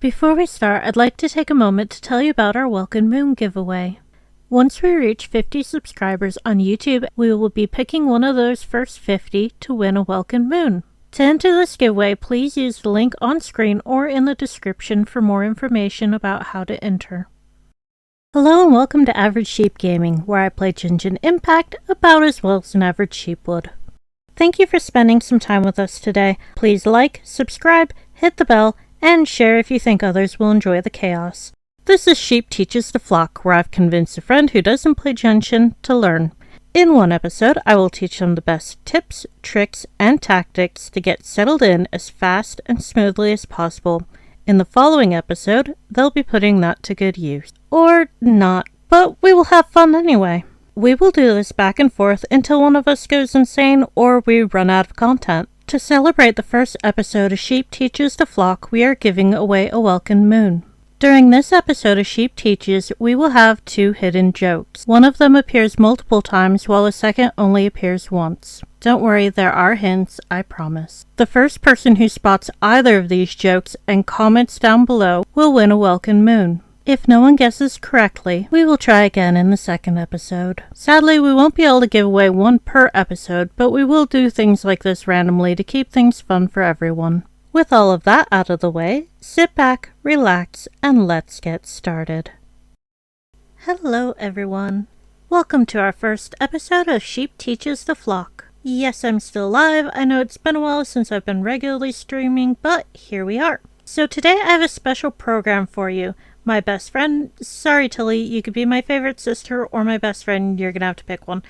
Before we start, I'd like to take a moment to tell you about our Welkin Moon giveaway. Once we reach 50 subscribers on YouTube, we will be picking one of those first 50 to win a Welkin Moon. To enter this giveaway, please use the link on screen or in the description for more information about how to enter. Hello and welcome to Average Sheep Gaming, where I play Genshin Impact about as well as an average sheep would. Thank you for spending some time with us today. Please like, subscribe, hit the bell, and share if you think others will enjoy the chaos. This is Sheep Teaches the Flock, where I've convinced a friend who doesn't play Genshin to learn. In one episode, I will teach them the best tips, tricks, and tactics to get settled in as fast and smoothly as possible. In the following episode, they'll be putting that to good use. Or not, but we will have fun anyway. We will do this back and forth until one of us goes insane or we run out of content. To celebrate the first episode of Sheep Teaches the Flock, we are giving away a Welkin Moon. During this episode of Sheep Teaches, we will have 2 hidden jokes. One of them appears multiple times, while the second only appears once. Don't worry, there are hints, I promise. The first person who spots either of these jokes and comments down below will win a Welkin Moon. If no one guesses correctly, we will try again in the second episode. Sadly, we won't be able to give away one per episode, but we will do things like this randomly to keep things fun for everyone. With all of that out of the way, sit back, relax, and let's get started. Hello everyone. Welcome to our first episode of Sheep Teaches the Flock. Yes, I'm still live. I know it's been a while since I've been regularly streaming, but here we are. So today I have a special program for you. My best friend, sorry Tilly, you could be my favorite sister or my best friend, you're gonna have to pick one.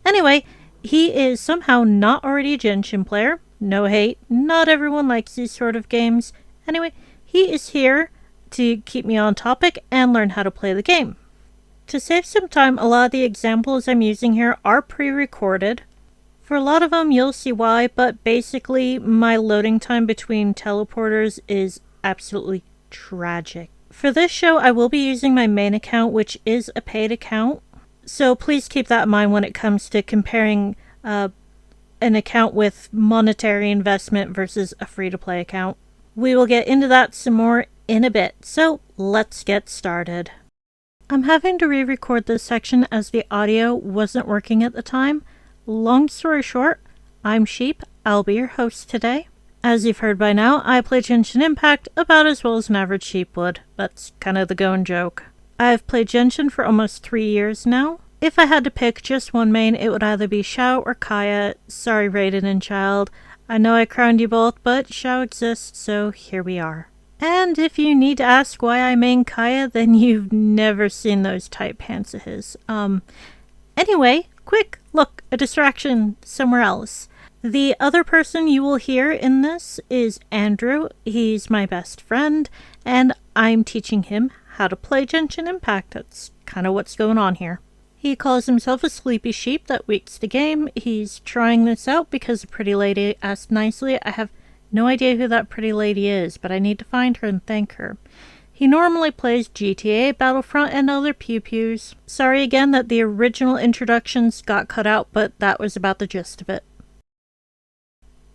Anyway, he is somehow not already a Genshin player. No hate, not everyone likes these sort of games. Anyway, he is here to keep me on topic and learn how to play the game. To save some time, a lot of the examples I'm using here are pre-recorded. For a lot of them, you'll see why, but basically, my loading time between teleporters is absolutely tragic. For this show, I will be using my main account, which is a paid account. So please keep that in mind when it comes to comparing an account with monetary investment versus a free-to-play account. We will get into that some more in a bit, so let's get started. I'm having to re-record this section as the audio wasn't working at the time. Long story short, I'm Sheep. I'll be your host today. As you've heard by now, I play Genshin Impact about as well as an average sheep would. That's kind of the going joke. I've played Genshin for almost 3 years now. If I had to pick just one main, it would either be Xiao or Kaya. Sorry, Raiden and Child. I know I crowned you both, but Xiao exists, so here we are. And if you need to ask why I main Kaya, then you've never seen those tight pants of his. Anyway, quick, look, a distraction somewhere else. The other person you will hear in this is Andrew. He's my best friend, and I'm teaching him how to play Genshin Impact. That's kind of what's going on here. He calls himself a sleepy sheep that weeks the game. He's trying this out because a pretty lady asked nicely. I have no idea who that pretty lady is, but I need to find her and thank her. He normally plays GTA, Battlefront, and other pew-pews. Sorry again that the original introductions got cut out, but that was about the gist of it.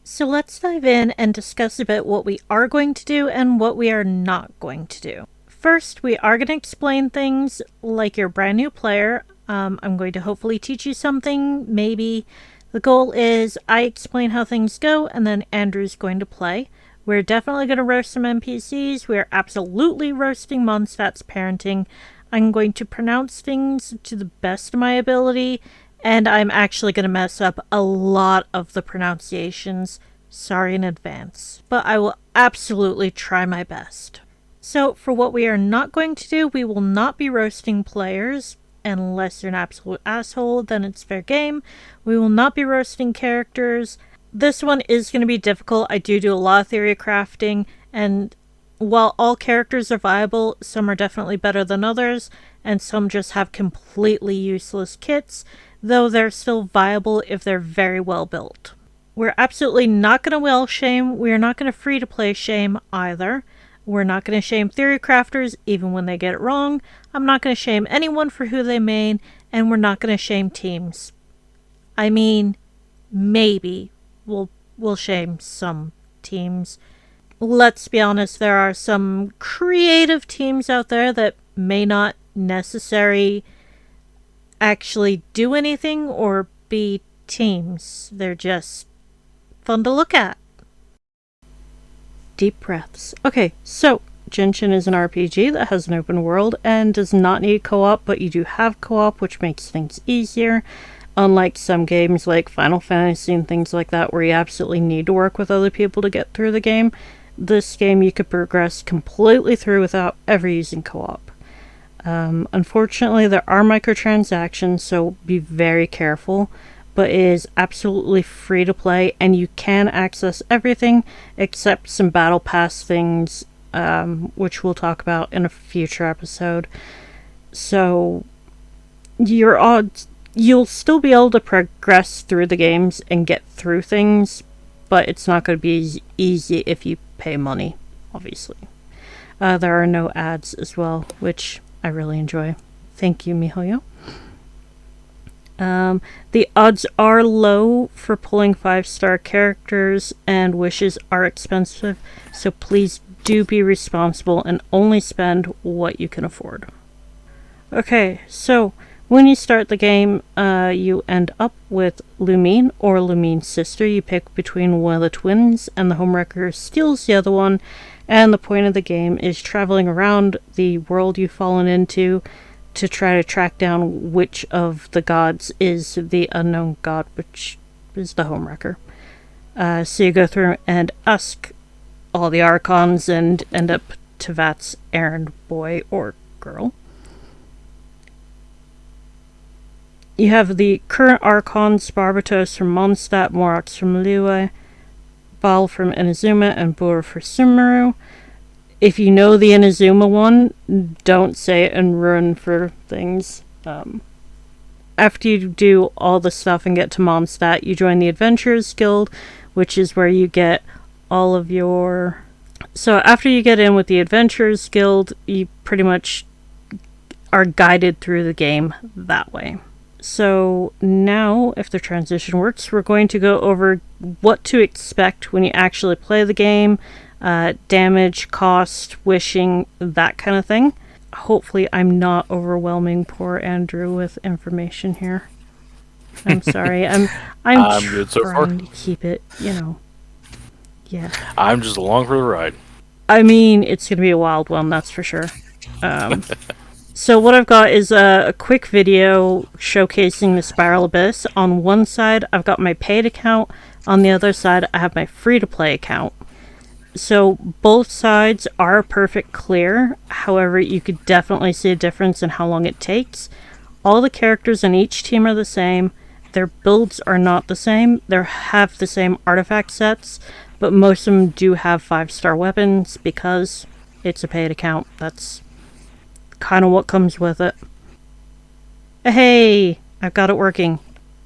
So let's dive in and discuss a bit what we are going to do and what we are not going to do. First, we are going to explain things like you're a brand new player. I'm going to hopefully teach you something, maybe. The goal is I explain how things go and then Andrew's going to play. We're definitely going to roast some NPCs. We are absolutely roasting Mondstadt's parenting. I'm going to pronounce things to the best of my ability. And I'm actually going to mess up a lot of the pronunciations. Sorry in advance. But I will absolutely try my best. So for what we are not going to do, we will not be roasting players. Unless you're an absolute asshole, then it's fair game. We will not be roasting characters. This one is going to be difficult. I do a lot of theory crafting. And while all characters are viable, some are definitely better than others. And some just have completely useless kits, though they're still viable if they're very well built. We're absolutely not going to well shame. We are not going to free-to-play shame either. We're not going to shame theory crafters even when they get it wrong. I'm not going to shame anyone for who they main, and we're not going to shame teams. I mean, maybe we'll shame some teams. let's be honest, there are some creative teams out there that may not necessarily actually do anything or be teams. They're just fun to look at. Deep breaths. Okay, so Genshin is an RPG that has an open world and does not need co-op, but you do have co-op, which makes things easier. Unlike some games like Final Fantasy and things like that, where you absolutely need to work with other people to get through the game, this game you could progress completely through without ever using co-op. Unfortunately, there are microtransactions, so be very careful, but it is absolutely free to play, and you can access everything except some battle pass things, which we'll talk about in a future episode. So you'll still be able to progress through the games and get through things, but it's not going to be easy if you pay money, obviously. There are no ads as well, which I really enjoy. Thank you, MiHoYo. The odds are low for pulling 5-star characters, and wishes are expensive, so please do be responsible and only spend what you can afford. Okay, so when you start the game, you end up with Lumine or Lumine's sister. You pick between one of the twins, and the homewrecker steals the other one, and the point of the game is traveling around the world you've fallen into to try to track down which of the gods is the unknown god, which is the homewrecker. So you go through and ask all the archons and end up Tevat's errand boy or girl. You have the current archons, Barbatos from Mondstadt, Morox from Liyue, Baal from Inazuma, and Bur for Sumeru. If you know the Inazuma one, don't say it and run for things. After you do all the stuff and get to Mondstadt, you join the Adventurers Guild, which is where you get all of your... So after you get in with the Adventurers Guild, you pretty much are guided through the game that way. So now, if the transition works, we're going to go over what to expect when you actually play the game, damage, cost, wishing, that kind of thing. Hopefully I'm not overwhelming poor Andrew with information here. I'm sorry. I'm good so far. Trying to keep it, yeah. I'm just along for the ride. I mean, it's going to be a wild one, that's for sure. So what I've got is a quick video showcasing the Spiral Abyss. On one side, I've got my paid account. On the other side, I have my free-to-play account. So both sides are perfect clear. However, you could definitely see a difference in how long it takes. All the characters in each team are the same. Their builds are not the same. They have the same artifact sets, but most of them do have 5-star weapons because it's a paid account. That's kind of what comes with it. Hey, I've got it working.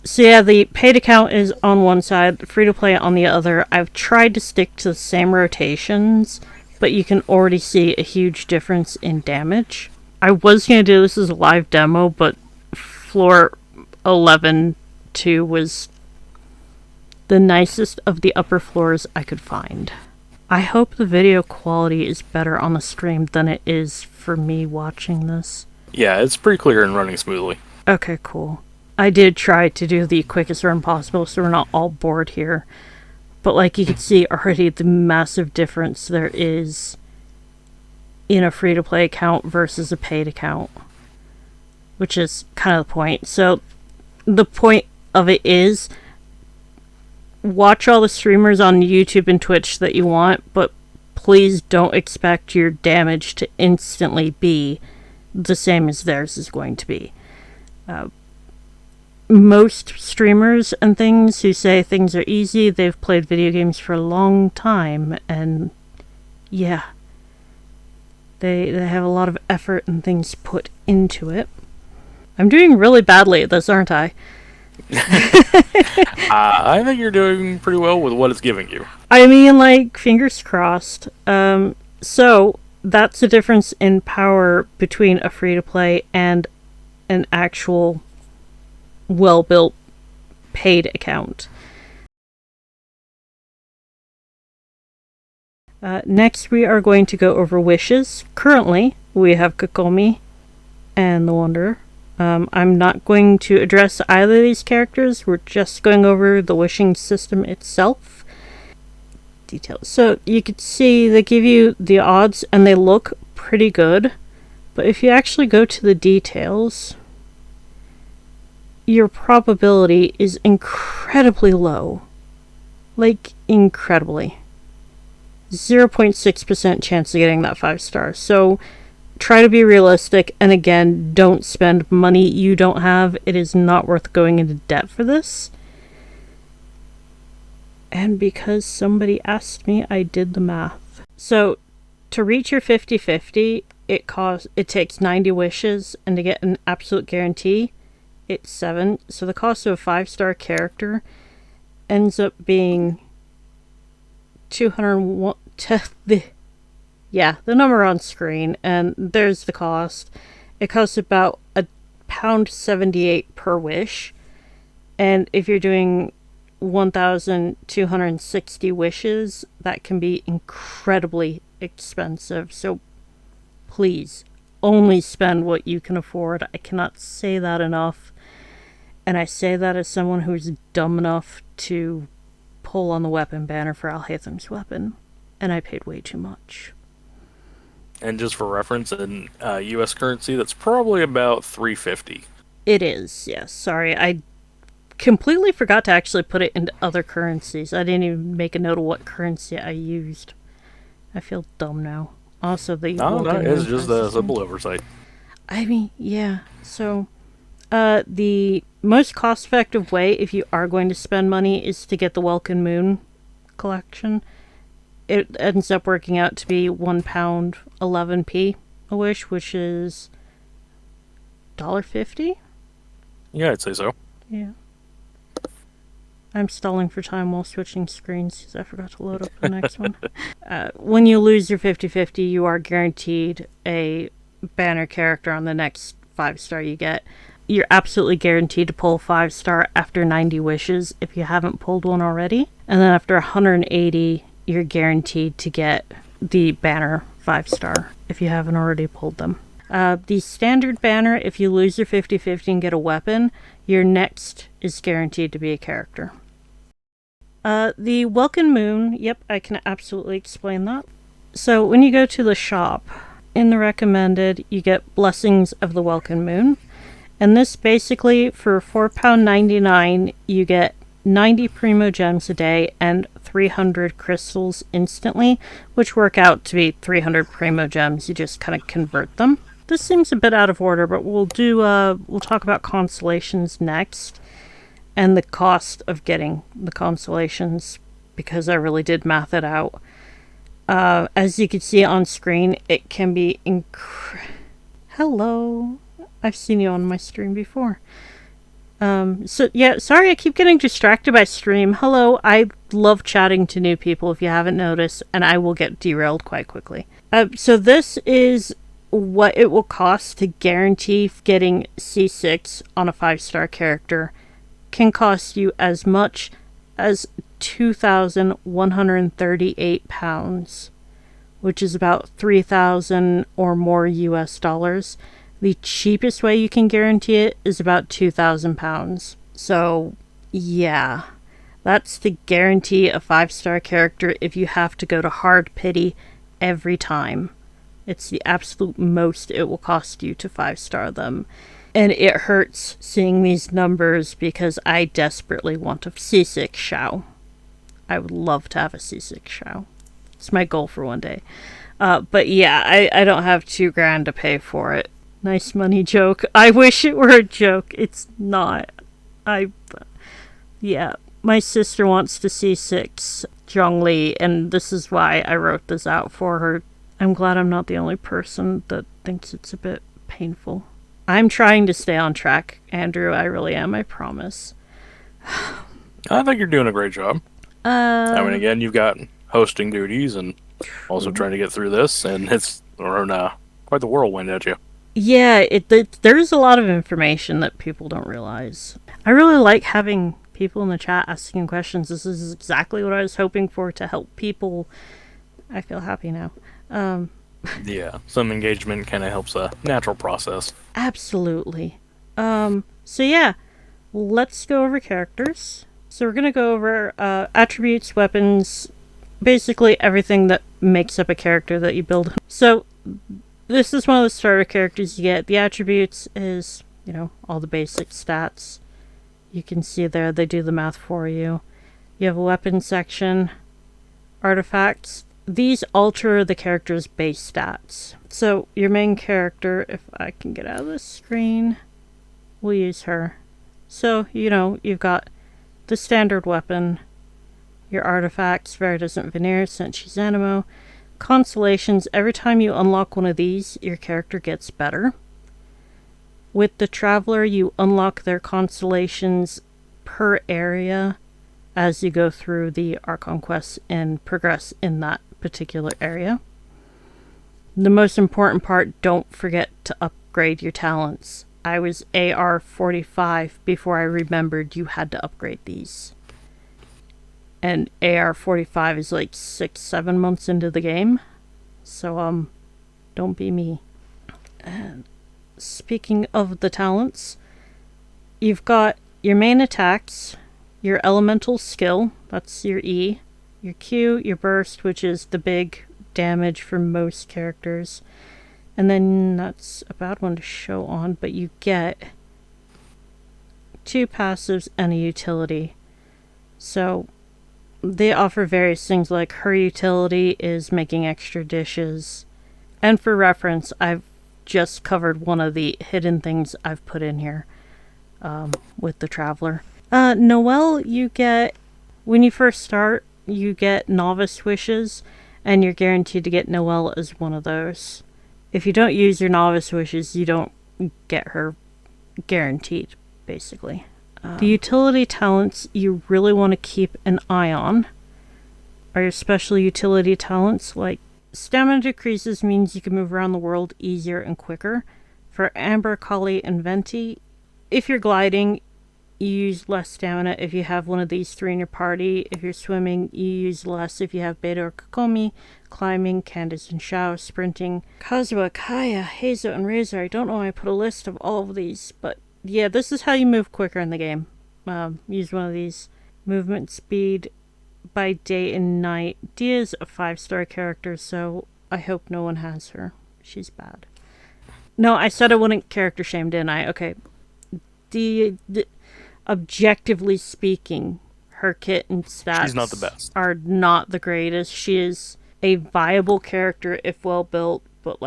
So yeah, the paid account is on one side, free to play on the other. I've tried to stick to the same rotations, but you can already see a huge difference in damage. I was going to do this as a live demo, but floor 11-2 was the nicest of the upper floors I could find. I hope the video quality is better on the stream than it is for me watching this. Yeah, it's pretty clear and running smoothly. Okay, cool. I did try to do the quickest run possible so we're not all bored here. But like you can see already the massive difference there is in a free-to-play account versus a paid account. Which is kind of the point. So the point of it is watch all the streamers on YouTube and Twitch that you want, but please don't expect your damage to instantly be the same as theirs is going to be. Most streamers and things who say things are easy, they've played video games for a long time, and yeah, they have a lot of effort and things put into it. I'm doing really badly at this, aren't I? I think you're doing pretty well with what it's giving you. I mean, like, fingers crossed. So, that's the difference in power between a free-to-play and an actual well-built paid account. Next, we are going to go over wishes. Currently, we have Kokomi and the Wanderer. I'm not going to address either of these characters. We're just going over the wishing system itself. Details. So you can see they give you the odds and they look pretty good. But if you actually go to the details, your probability is incredibly low. Like, incredibly. 0.6% chance of getting that 5-star. So try to be realistic, and again, don't spend money you don't have. It is not worth going into debt for this. And because somebody asked me, I did the math. So to reach your 50-50, it takes 90 wishes, and to get an absolute guarantee, it's 7. So the cost of a 5-star character ends up being 201. The number on screen, and there's the cost. It costs about £1.78 per wish, and if you're doing 1,260 wishes, that can be incredibly expensive. So please, only spend what you can afford. I cannot say that enough, and I say that as someone who's dumb enough to pull on the weapon banner for Alhaitham's weapon, and I paid way too much. And just for reference, in U.S. currency, that's probably about $3.50. It is, yes. Sorry, I completely forgot to actually put it into other currencies. I didn't even make a note of what currency I used. I feel dumb now. Also, the No, it's just a simple oversight. I mean, yeah. So, the most cost-effective way, if you are going to spend money, is to get the Welkin Moon collection. It ends up working out to be £1.11 a wish, which is $1.50? Yeah, I'd say so. Yeah. I'm stalling for time while switching screens because I forgot to load up the next one. When you lose your 50-50, you are guaranteed a banner character on the next 5-star you get. You're absolutely guaranteed to pull 5-star after 90 wishes if you haven't pulled one already. And then after 180, you're guaranteed to get the banner 5-star if you haven't already pulled them. The standard banner, if you lose your 50-50 and get a weapon, your next is guaranteed to be a character. The Welkin Moon, yep, I can absolutely explain that. So when you go to the shop, in the recommended, you get Blessings of the Welkin Moon. And this basically, for £4.99, you get 90 Primo Gems a day and 300 crystals instantly, which work out to be 300 Primo Gems. You just kind of convert them. This seems a bit out of order, but we'll talk about constellations next and the cost of getting the constellations, because I really did math it out. As you can see on screen, it can be Hello. I've seen you on my stream before. So yeah, sorry I keep getting distracted by stream. Hello, I love chatting to new people if you haven't noticed, and I will get derailed quite quickly. So this is what it will cost to guarantee getting C6 on a 5-star character. Can cost you as much as £2,138, which is about 3,000 or more US dollars. The cheapest way you can guarantee it is about £2,000. So, yeah. That's to guarantee a 5-star character if you have to go to hard pity every time. It's the absolute most it will cost you to 5-star them. And it hurts seeing these numbers because I desperately want a C6 Shao. I would love to have a C6 Shao. It's my goal for one day. But yeah, I don't have $2,000 to pay for it. Nice money joke. I wish it were a joke. It's not. Yeah. My sister wants to C6 Zhongli, and this is why I wrote this out for her. I'm glad I'm not the only person that thinks it's a bit painful. I'm trying to stay on track, Andrew. I really am, I promise. I think you're doing a great job. I mean, again, you've got hosting duties and also trying to get through this, and it's thrown quite the whirlwind at you. Yeah, there's a lot of information that people don't realize. I really like having people in the chat asking questions. This is exactly what I was hoping for, to help people I feel happy now. Yeah, some engagement kind of helps a natural process. Absolutely. So yeah, let's go over characters. So we're going to go over attributes, weapons, basically everything that makes up a character that you build. So this is one of the starter characters you get. The attributes is, all the basic stats. You can see there, they do the math for you. You have a weapon section, artifacts. These alter the character's base stats. So your main character, if I can get out of this screen, we'll use her. So, you've got the standard weapon, your artifacts, Veridescent Veneer, since she's Animo. Constellations, every time you unlock one of these, your character gets better. With the Traveler, you unlock their constellations per area as you go through the Archon quests and progress in that particular area. The most important part, don't forget to upgrade your talents. I was AR 45 before I remembered you had to upgrade these. And AR 45 is like 6-7 months into the game. So, don't be me. And speaking of the talents, you've got your main attacks, your elemental skill, that's your E, your Q, your burst, which is the big damage for most characters. And then that's a bad one to show on, but you get 2 passives and a utility. So they offer various things, like her utility is making extra dishes. And for reference, I've just covered one of the hidden things I've put in here with the Traveler. Noelle, you get, when you first start, you get Novice Wishes, and you're guaranteed to get Noelle as one of those. If you don't use your Novice Wishes, you don't get her guaranteed, basically. The utility talents you really want to keep an eye on are your special utility talents, like stamina decreases means you can move around the world easier and quicker. For Amber, Kali, and Venti, if you're gliding, you use less stamina if you have one of these 3 in your party. If you're swimming, you use less if you have Beta or Kokomi. Climbing, Candace and Shao. Sprinting, Kazuha, Kaya, Hazo, and Razor. I don't know why I put a list of all of these, but yeah, this is how you move quicker in the game. Use one of these. Movement speed by day and night. Dia's a 5-star character, so I hope no one has her. She's bad. No, I said I wouldn't character shame, didn't I? Okay. Objectively speaking, her kit and stats She's not the best. Are not the greatest. She is a viable character if well built, but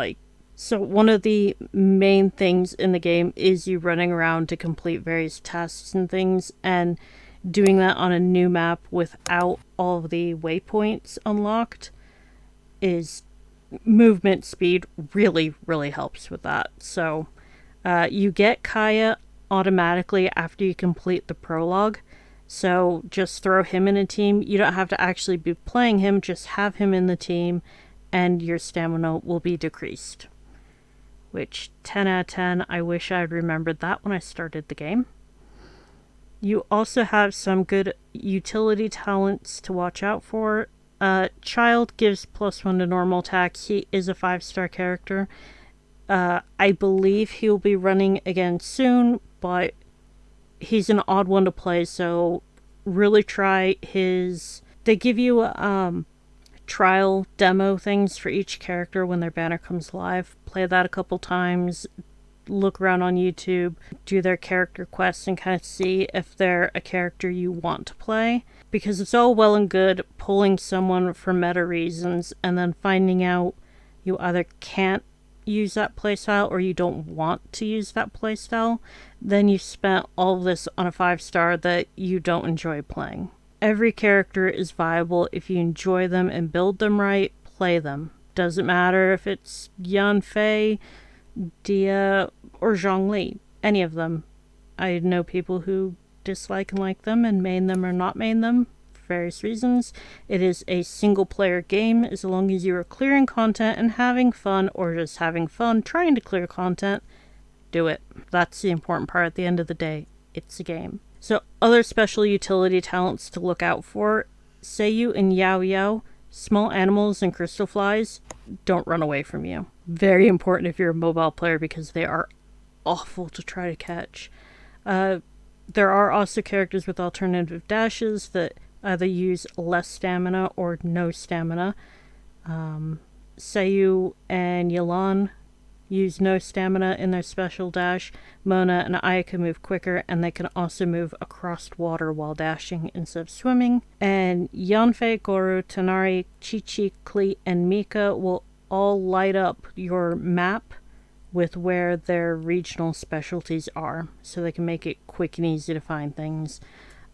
so one of the main things in the game is you running around to complete various tasks and things, and doing that on a new map without all of the waypoints unlocked is movement speed really, really helps with that. So you get Kaya automatically after you complete the prologue. So just throw him in a team. You don't have to actually be playing him, just have him in the team, and your stamina will be decreased. Which, 10 out of 10, I wish I had remembered that when I started the game. You also have some good utility talents to watch out for. Child gives +1 to normal attacks. He is a 5-star character. I believe he'll be running again soon, but he's an odd one to play, so really try his... They give you trial demo things for each character when their banner comes live. Play that a couple times, look around on YouTube, do their character quests, and kind of see if they're a character you want to play. Because it's all well and good pulling someone for meta reasons and then finding out you either can't use that playstyle or you don't want to use that playstyle. Then you spent all of this on a 5-star that you don't enjoy playing. Every character is viable if you enjoy them and build them right, play them. Doesn't matter if it's Yanfei, Dia, or Zhongli. Any of them. I know people who dislike and like them and main them or not main them for various reasons. It is a single player game. As long as you are clearing content and having fun, or just having fun trying to clear content, do it. That's the important part at the end of the day. It's a game. So other special utility talents to look out for. Seiyu and Yao Yao Small animals and crystal flies don't run away from you. Very important if you're a mobile player because they are awful to try to catch. There are also characters with alternative dashes that either use less stamina or no stamina. Sayu and Yelan use no stamina in their special dash. Mona and Aya can move quicker, and they can also move across water while dashing instead of swimming. And Yanfei, Goro, Tanari, Chi-Chi, Klee, and Mika will all light up your map with where their regional specialties are, so they can make it quick and easy to find things.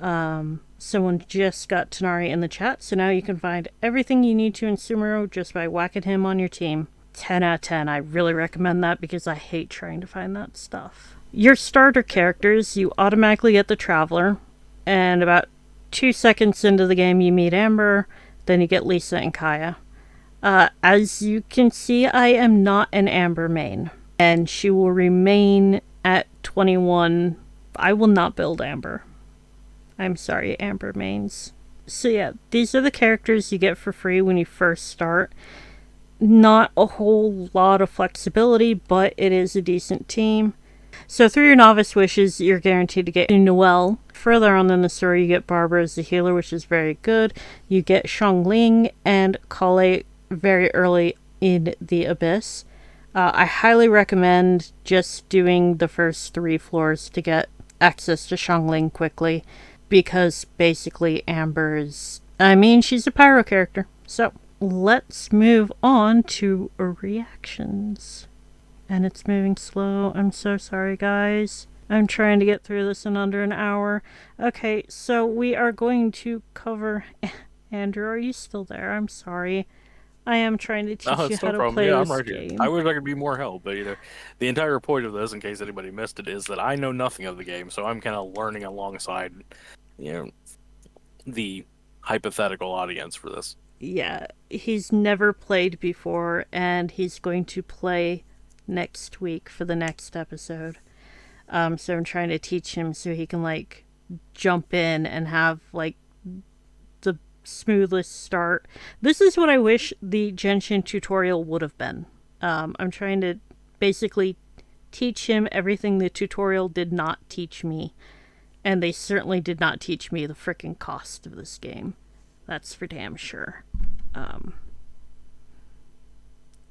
Someone just got Tanari in the chat, so now you can find everything you need to in Sumeru just by whacking him on your team. 10 out of 10. I really recommend that because I hate trying to find that stuff. Your starter characters, you automatically get the Traveler, and about 2 seconds into the game you meet Amber, then you get Lisa and Kaya. As you can see, I am not an Amber main, and she will remain at 21. I will not build Amber. I'm sorry, Amber mains. So yeah, these are the characters you get for free when you first start. Not a whole lot of flexibility, but it is a decent team. So through your novice wishes, you're guaranteed to get Noelle. Further on in the story, you get Barbara as the healer, which is very good. You get Xiangling and Kale very early in the Abyss. I highly recommend just doing the first 3 floors to get access to Xiangling quickly, because basically she's a pyro character. So let's move on to reactions. And it's moving slow. I'm so sorry, guys. I'm trying to get through this in under an hour. Okay, so we are going to cover... Andrew, are you still there? I'm sorry. I am trying to teach you how to play this game. I wish I could be more help, but the entire point of this, in case anybody missed it, is that I know nothing of the game, so I'm kind of learning alongside, the hypothetical audience for this. Yeah, he's never played before, and he's going to play next week for the next episode. So I'm trying to teach him so he can, jump in and have, the smoothest start. This is what I wish the Genshin tutorial would have been. I'm trying to basically teach him everything the tutorial did not teach me. And they certainly did not teach me the frickin' cost of this game. That's for damn sure.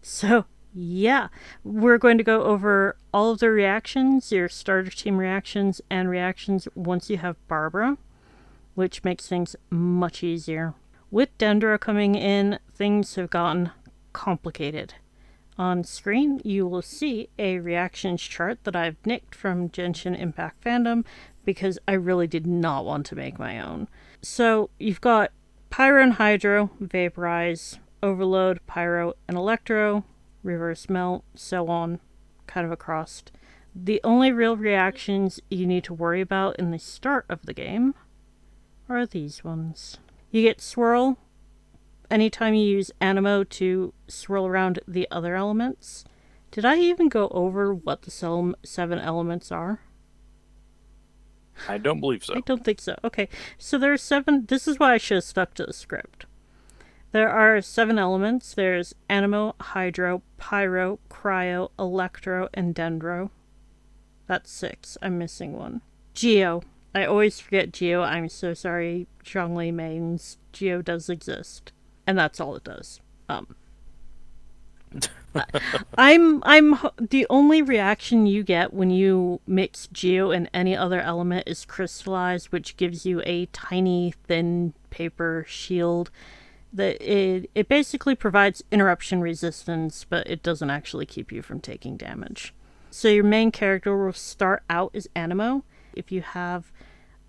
So, yeah. We're going to go over all of the reactions, your starter team reactions, and reactions once you have Barbara, which makes things much easier. With Dendro coming in, things have gotten complicated. On screen, you will see a reactions chart that I've nicked from Genshin Impact fandom because I really did not want to make my own. So, you've got Pyro and Hydro, Vaporize, Overload, Pyro and Electro, Reverse Melt, so on, kind of across. The only real reactions you need to worry about in the start of the game are these ones. You get Swirl anytime you use Anemo to swirl around the other elements. Did I even go over what the 7 elements are? I don't believe so. I don't think so. Okay, so there are 7. This is why I should have stuck to the script. There are 7 elements. There's Anemo, Hydro, Pyro, Cryo, Electro, and Dendro. That's 6. I'm missing 1. Geo. I always forget Geo. I'm so sorry, Zhongli mains. Geo does exist. And that's all it does. I'm the only reaction you get when you mix Geo and any other element is Crystallize, which gives you a tiny, thin paper shield. It basically provides interruption resistance, but it doesn't actually keep you from taking damage. So your main character will start out as Anemo. If you have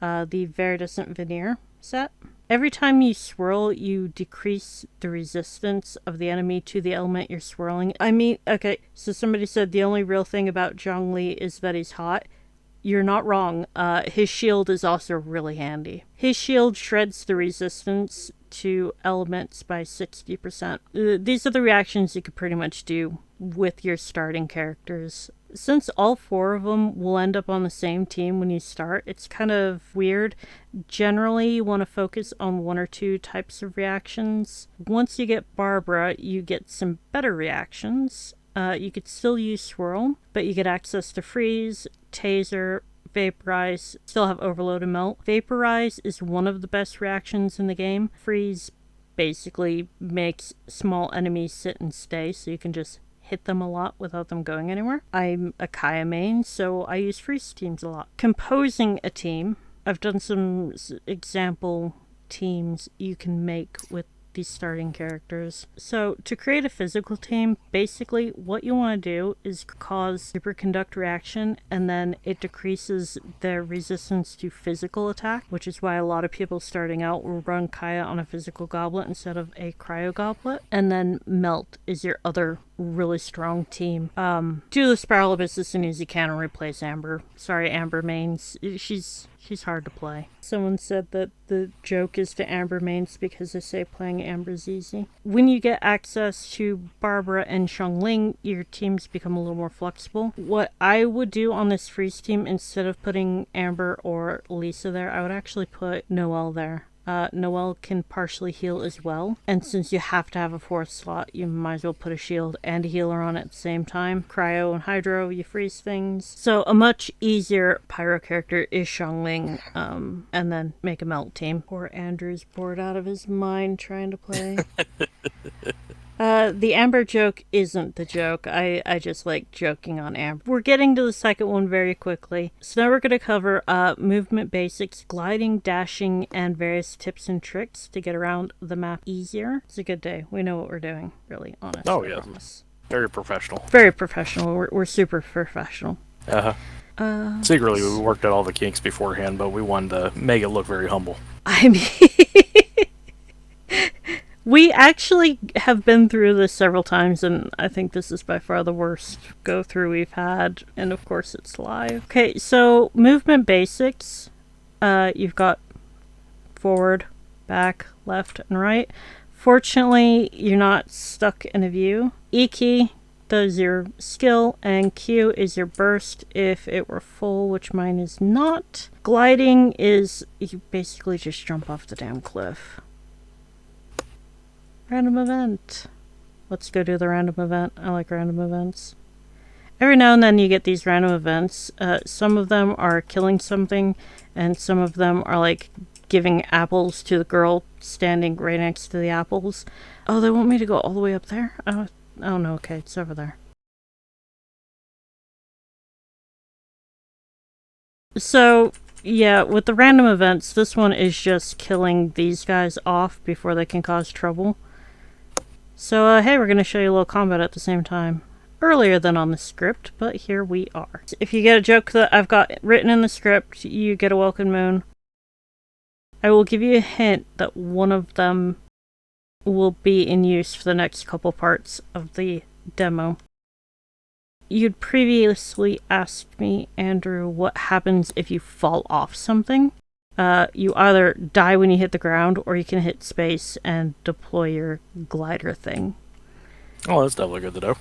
the Viridescent Veneer set, every time you swirl, you decrease the resistance of the enemy to the element you're swirling. Okay, so somebody said the only real thing about Zhongli is that he's hot. You're not wrong. His shield is also really handy. His shield shreds the resistance to elements by 60%. These are the reactions you could pretty much do with your starting characters. since all 4 of them will end up on the same team when you start, it's kind of weird. Generally, you want to focus on 1 or 2 types of reactions. Once you get Barbara, you get some better reactions. You could still use Swirl, but you get access to Freeze, Taser, Vaporize, still have Overload and Melt. Vaporize is one of the best reactions in the game. Freeze basically makes small enemies sit and stay, so you can just hit them a lot without them going anywhere. I'm a Kaya main, so I use freeze teams a lot. Composing a team, I've done some example teams you can make with these starting characters. So to create a physical team, basically what you want to do is cause superconduct reaction, and then it decreases their resistance to physical attack, which is why a lot of people starting out will run Kaya on a physical goblet instead of a cryo goblet. And then Melt is your other really strong team. Do the Spiral Abyss as soon as you can and replace Amber. Sorry, Amber mains. She's hard to play. Someone said that the joke is to Amber mains because they say playing Amber's easy. When you get access to Barbara and Xiangling, your teams become a little more flexible. What I would do on this freeze team, instead of putting Amber or Lisa there, I would actually put Noelle there. Noelle can partially heal as well, and since you have to have a 4th slot, you might as well put a shield and a healer on at the same time. Cryo and Hydro, you freeze things. So a much easier pyro character is Xiangling, and then make a Melt team. Poor Andrew's bored out of his mind trying to play. The Amber joke isn't the joke. I just like joking on Amber. We're getting to the second one very quickly. So now we're going to cover movement basics, gliding, dashing, and various tips and tricks to get around the map easier. It's a good day. We know what we're doing, really, honestly. Oh, yeah. Very professional. Very professional. We're super professional. Secretly, we worked out all the kinks beforehand, but we wanted to make it look very humble. I mean... We actually have been through this several times, and I think this is by far the worst go-through we've had, and of course it's live. Okay, so movement basics. You've got forward, back, left, and right. Fortunately, you're not stuck in a view. E key does your skill, and Q is your burst if it were full, which mine is not. Gliding is, you basically just jump off the damn cliff. Random event. Let's go do the random event. I like random events. Every now and then you get these random events. Some of them are killing something, and some of them are like giving apples to the girl standing right next to the apples. Oh, they want me to go all the way up there? Oh no, okay, it's over there. So, yeah, with the random events, this one is just killing these guys off before they can cause trouble. So, hey, we're going to show you a little combat at the same time. Earlier than on the script, but here we are. If you get a joke that I've got written in the script, you get a Welkin Moon. I will give you a hint that one of them will be in use for the next couple parts of the demo. You'd previously asked me, Andrew, what happens if you fall off something. You either die when you hit the ground, or you can hit space and deploy your glider thing. Oh, that's definitely good to know.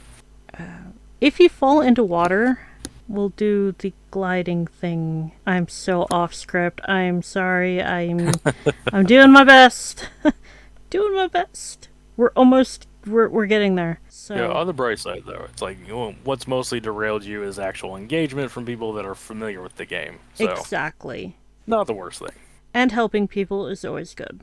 If you fall into water, we'll do the gliding thing. I'm so off script. I'm sorry. I'm doing my best. Doing my best. We're getting there. So yeah, on the bright side, though, it's like, you know, what's mostly derailed you is actual engagement from people that are familiar with the game. So, exactly. Not the worst thing. And helping people is always good.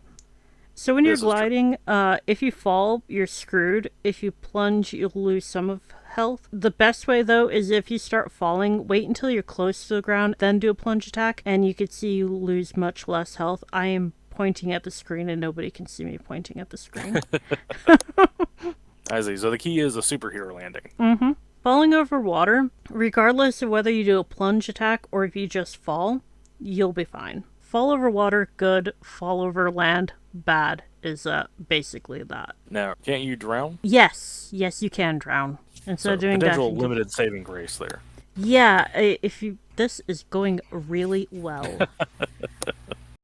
So when you're gliding, if you fall, you're screwed. If you plunge, you'll lose some of health. The best way, though, is if you start falling, wait until you're close to the ground, then do a plunge attack, and you could see you lose much less health. I am pointing at the screen, and nobody can see me pointing at the screen. I see. So the key is a superhero landing. Mm-hmm. Falling over water, regardless of whether you do a plunge attack or if you just fall, you'll be fine. Fall over water, good. Fall over land, bad, is basically that. Now, can't you drown? Yes, you can drown. Instead of doing potential limited saving grace there. Yeah, this is going really well.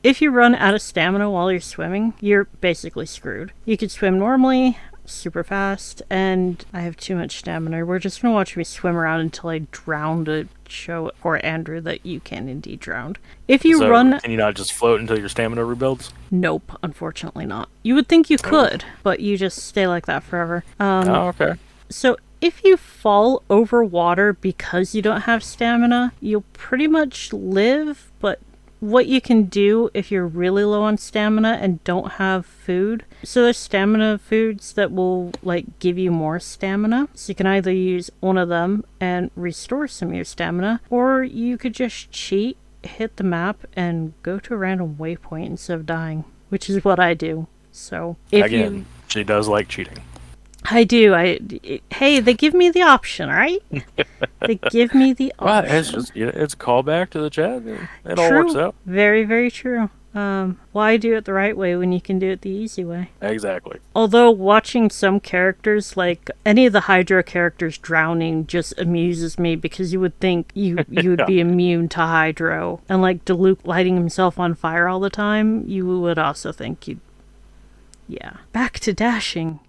If you run out of stamina while you're swimming, you're basically screwed. You could swim normally, super fast, and I have too much stamina. We're just gonna watch me swim around until I drown to show poor Andrew that you can indeed drown. If you run... Can you not just float until your stamina rebuilds? Nope, unfortunately not. You would think you could, but you just stay like that forever. Okay. So if you fall over water because you don't have stamina, you'll pretty much live, but what you can do if you're really low on stamina and don't have food. So there's stamina foods that will like give you more stamina. So you can either use one of them and restore some of your stamina, or you could just cheat, hit the map, and go to a random waypoint instead of dying, which is what I do. So she does like cheating. I do. Hey, they give me the option, right? They give me the option. Well, it's a callback to the chat. It all works out. Very, very true. Why do it the right way when you can do it the easy way? Exactly. Although watching some characters, like any of the Hydro characters drowning, just amuses me, because you would think you would be immune to Hydro. And like Diluc lighting himself on fire all the time, you would also think you'd... Yeah. Back to dashing.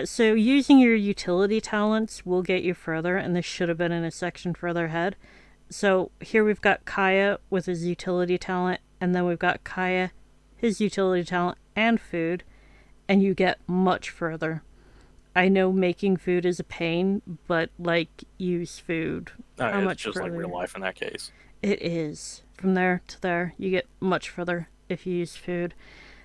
So using your utility talents will get you further, and this should have been in a section further ahead. So here we've got Kaya with his utility talent, and then we've got Kaya, his utility talent, and food, and you get much further. I know making food is a pain, but like, use food. How much just further? Like real life in that case. It is. From there to there, you get much further if you use food.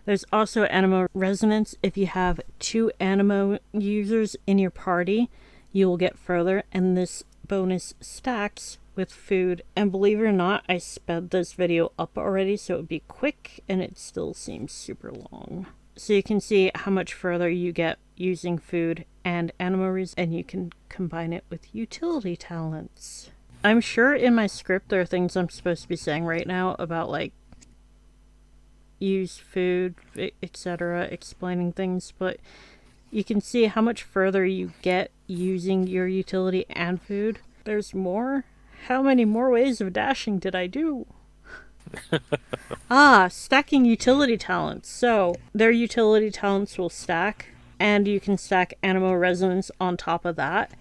There's also Animo Resonance. If you have 2 Animo users in your party, you will get further, and this bonus stacks with food. And believe it or not, I sped this video up already, so it would be quick, and it still seems super long. So you can see how much further you get using food and Animo Resonance, and you can combine it with utility talents. I'm sure in my script there are things I'm supposed to be saying right now about, like, use food, etc., explaining things, but you can see how much further you get using your utility and food. There's more? How many more ways of dashing did I do? Stacking utility talents. So their utility talents will stack, and you can stack Animo Resonance on top of that,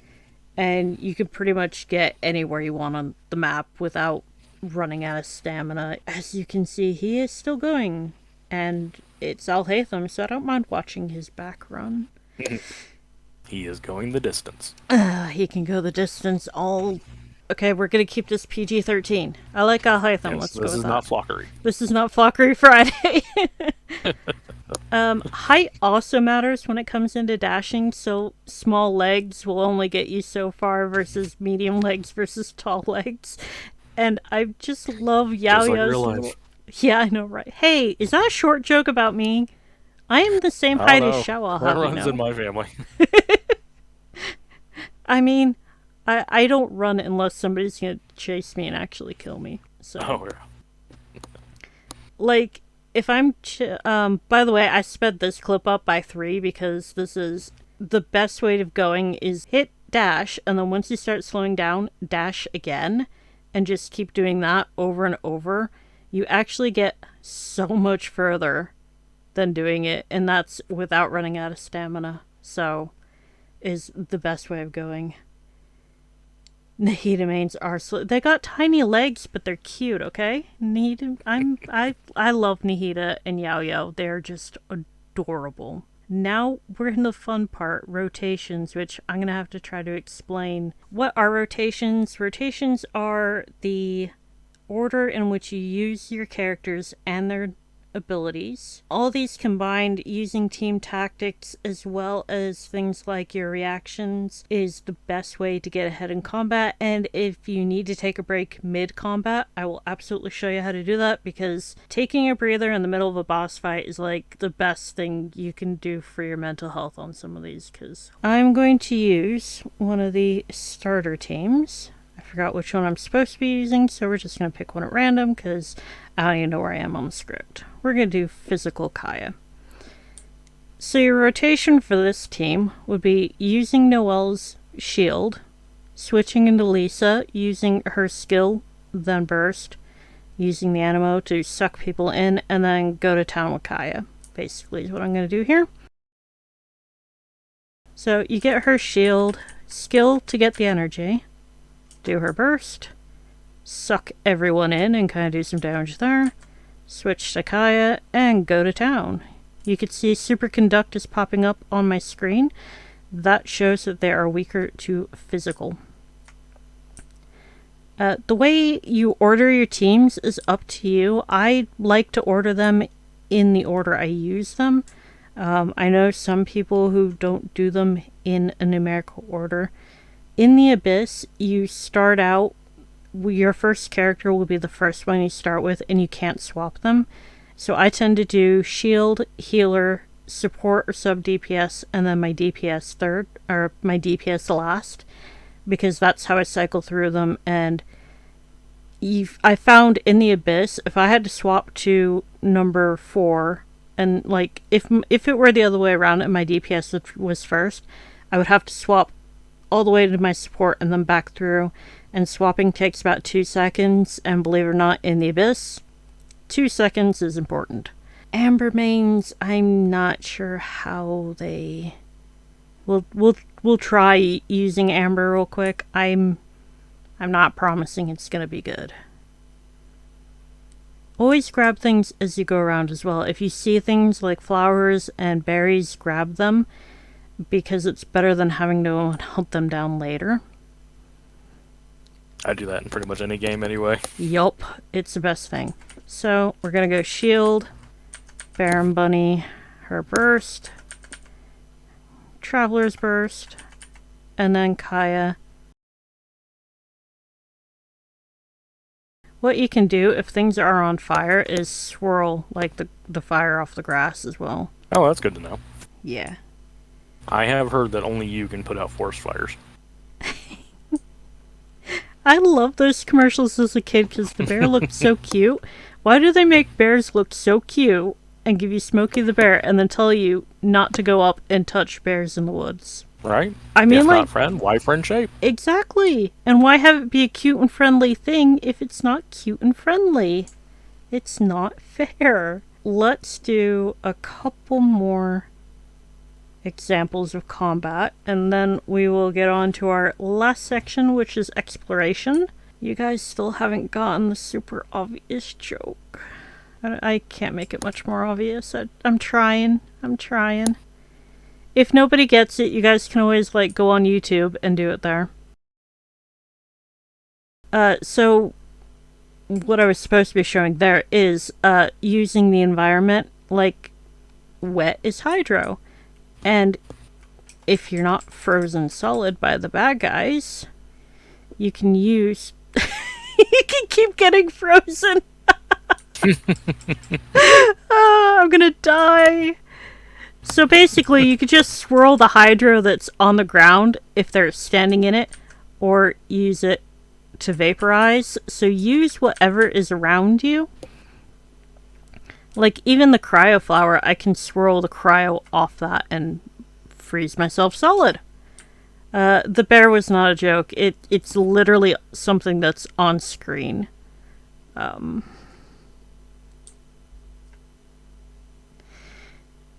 and you can pretty much get anywhere you want on the map without running out of stamina. As you can see, he is still going, and it's Alhaitham, so I don't mind watching his back run. He is going the distance. He can go the distance all... Okay, we're gonna keep this PG-13. I like Alhaitham. Yes, Let's go with that. This is not Flockery. This is not Flockery Friday. Height also matters when it comes into dashing, so small legs will only get you so far versus medium legs versus tall legs. And I just love Yao Yao's little... Yeah, I know, right? Hey, is that a short joke about me? I am the same height as Xiao. That runs in my family. I mean, I don't run unless somebody's gonna chase me and actually kill me. So. Oh, yeah. Like, if I'm... by the way, I sped this clip up by 3 because this is... The best way of going is hit dash, and then once you start slowing down, dash again. And just keep doing that over and over, you actually get so much further than doing it, and that's without running out of stamina. So, is the best way of going. Nahida mains are they got tiny legs, but they're cute, okay? I love Nahida and Yao Yao. They're just adorable. Now we're in the fun part, rotations, which I'm going to have to try to explain. What are rotations? Rotations are the order in which you use your characters and their abilities. All these combined using team tactics as well as things like your reactions is the best way to get ahead in combat. And if you need to take a break mid-combat, I will absolutely show you how to do that, because taking a breather in the middle of a boss fight is like the best thing you can do for your mental health on some of these. Because I'm going to use one of the starter teams. I forgot which one I'm supposed to be using, so we're just going to pick one at random because I don't even know where I am on the script. We're going to do Physical Kaya. So your rotation for this team would be using Noelle's shield, switching into Lisa, using her skill, then burst, using the Animo to suck people in, and then go to town with Kaya. Basically is what I'm going to do here. So you get her shield, skill to get the energy, do her burst, suck everyone in and kind of do some damage there, switch to Kaya, and go to town. You can see Superconduct is popping up on my screen. That shows that they are weaker to physical. The way you order your teams is up to you. I like to order them in the order I use them. I know some people who don't do them in a numerical order. In the Abyss, you start out, your first character will be the first one you start with, and you can't swap them. So I tend to do shield, healer, support or sub DPS, and then my DPS third, or my DPS last, because that's how I cycle through them. And I found in the Abyss, if I had to swap to number 4, and like if it were the other way around and my DPS was first, I would have to swap all the way to my support and then back through, and swapping takes about 2 seconds, and believe it or not, in the Abyss, 2 seconds is important. Amber mains, I'm not sure how they... We'll try using Amber real quick. I'm not promising it's gonna be good. Always grab things as you go around as well. If you see things like flowers and berries, grab them, because it's better than having to hunt them down later. I do that in pretty much any game anyway. Yup, it's the best thing. So, we're gonna go shield, Baron Bunny, her burst, Traveler's burst, and then Kaya. What you can do if things are on fire is swirl like the fire off the grass as well. Oh, that's good to know. Yeah. I have heard that only you can put out forest fires. I love those commercials as a kid because the bear looked so cute. Why do they make bears look so cute and give you Smokey the Bear and then tell you not to go up and touch bears in the woods? Right? I mean, if like, not friend, why friend shape? Exactly. And why have it be a cute and friendly thing if it's not cute and friendly? It's not fair. Let's do a couple more examples of combat, and then we will get on to our last section, which is exploration. You guys still haven't gotten the super obvious joke. I can't make it much more obvious. I'm trying. If nobody gets it, you guys can always like go on YouTube and do it there. So what I was supposed to be showing there is using the environment like wet is hydro. And if you're not frozen solid by the bad guys, you can use... you can keep getting frozen! I'm gonna die! So basically, you could just swirl the hydro that's on the ground if they're standing in it, or use it to vaporize. So use whatever is around you. Like, even the cryo flower, I can swirl the cryo off that and freeze myself solid. The bear was not a joke. It's literally something that's on screen.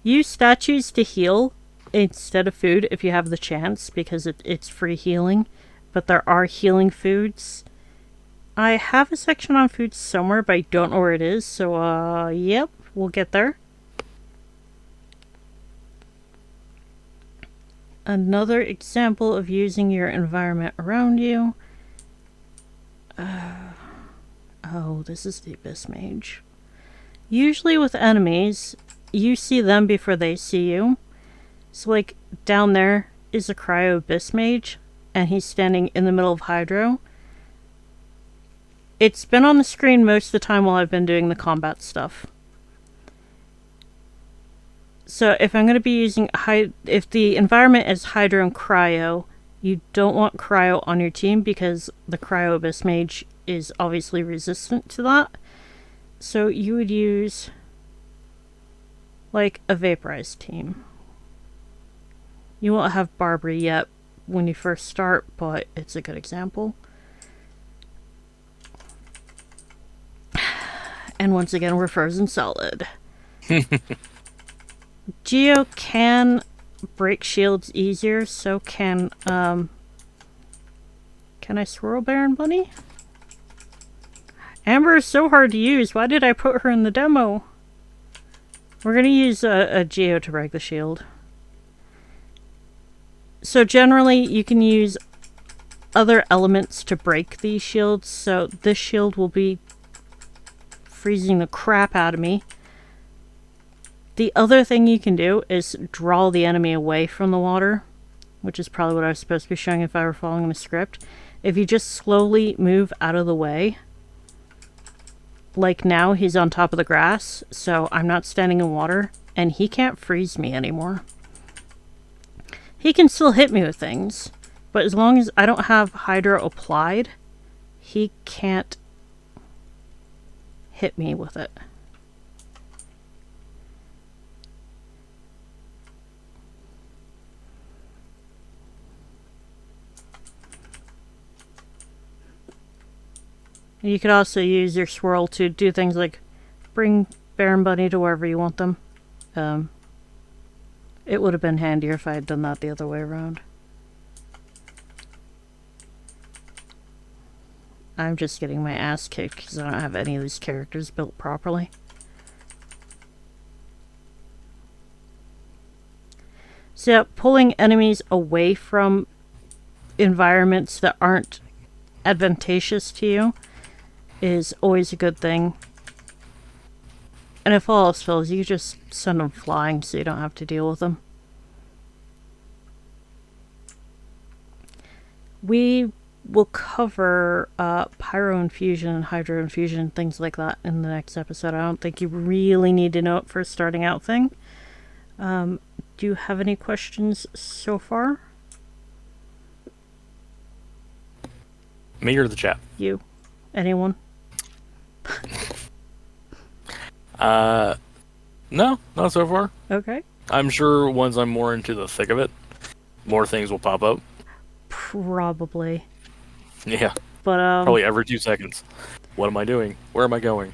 Use statues to heal instead of food if you have the chance, because it's free healing. But there are healing foods. I have a section on food somewhere, but I don't know where it is, so, yep, we'll get there. Another example of using your environment around you. Oh, this is the Abyss Mage. Usually with enemies, you see them before they see you. So, like, down there is a Cryo Abyss Mage, and he's standing in the middle of Hydro. It's been on the screen most of the time while I've been doing the combat stuff. So if I'm going to be using... if the environment is Hydro and Cryo, you don't want Cryo on your team because the Cryo Abyss Mage is obviously resistant to that. So you would use, like, a Vaporized team. You won't have Barbary yet when you first start, but it's a good example. And once again, we're frozen solid. Geo can break shields easier, so can I swirl Baron Bunny? Amber is so hard to use. Why did I put her in the demo? We're gonna use a Geo to break the shield. So generally, you can use other elements to break these shields. So this shield will be freezing the crap out of me. The other thing you can do is draw the enemy away from the water, which is probably what I was supposed to be showing if I were following the script. If you just slowly move out of the way, like now he's on top of the grass, so I'm not standing in water, and he can't freeze me anymore. He can still hit me with things, but as long as I don't have Hydro applied, he can't hit me with it. You could also use your swirl to do things like bring Baron Bunny to wherever you want them. It would have been handier if I had done that the other way around. I'm just getting my ass kicked because I don't have any of these characters built properly. So yeah, pulling enemies away from environments that aren't advantageous to you is always a good thing. And if all else fails, you just send them flying so you don't have to deal with them. We will cover Pyro Infusion and Hydro Infusion, things like that in the next episode. I don't think you really need to know it for a starting out thing. Do you have any questions so far? Me or the chat? You. Anyone? No, not so far. Okay. I'm sure once I'm more into the thick of it, more things will pop up. Probably. Yeah. But probably every 2 seconds. What am I doing? Where am I going?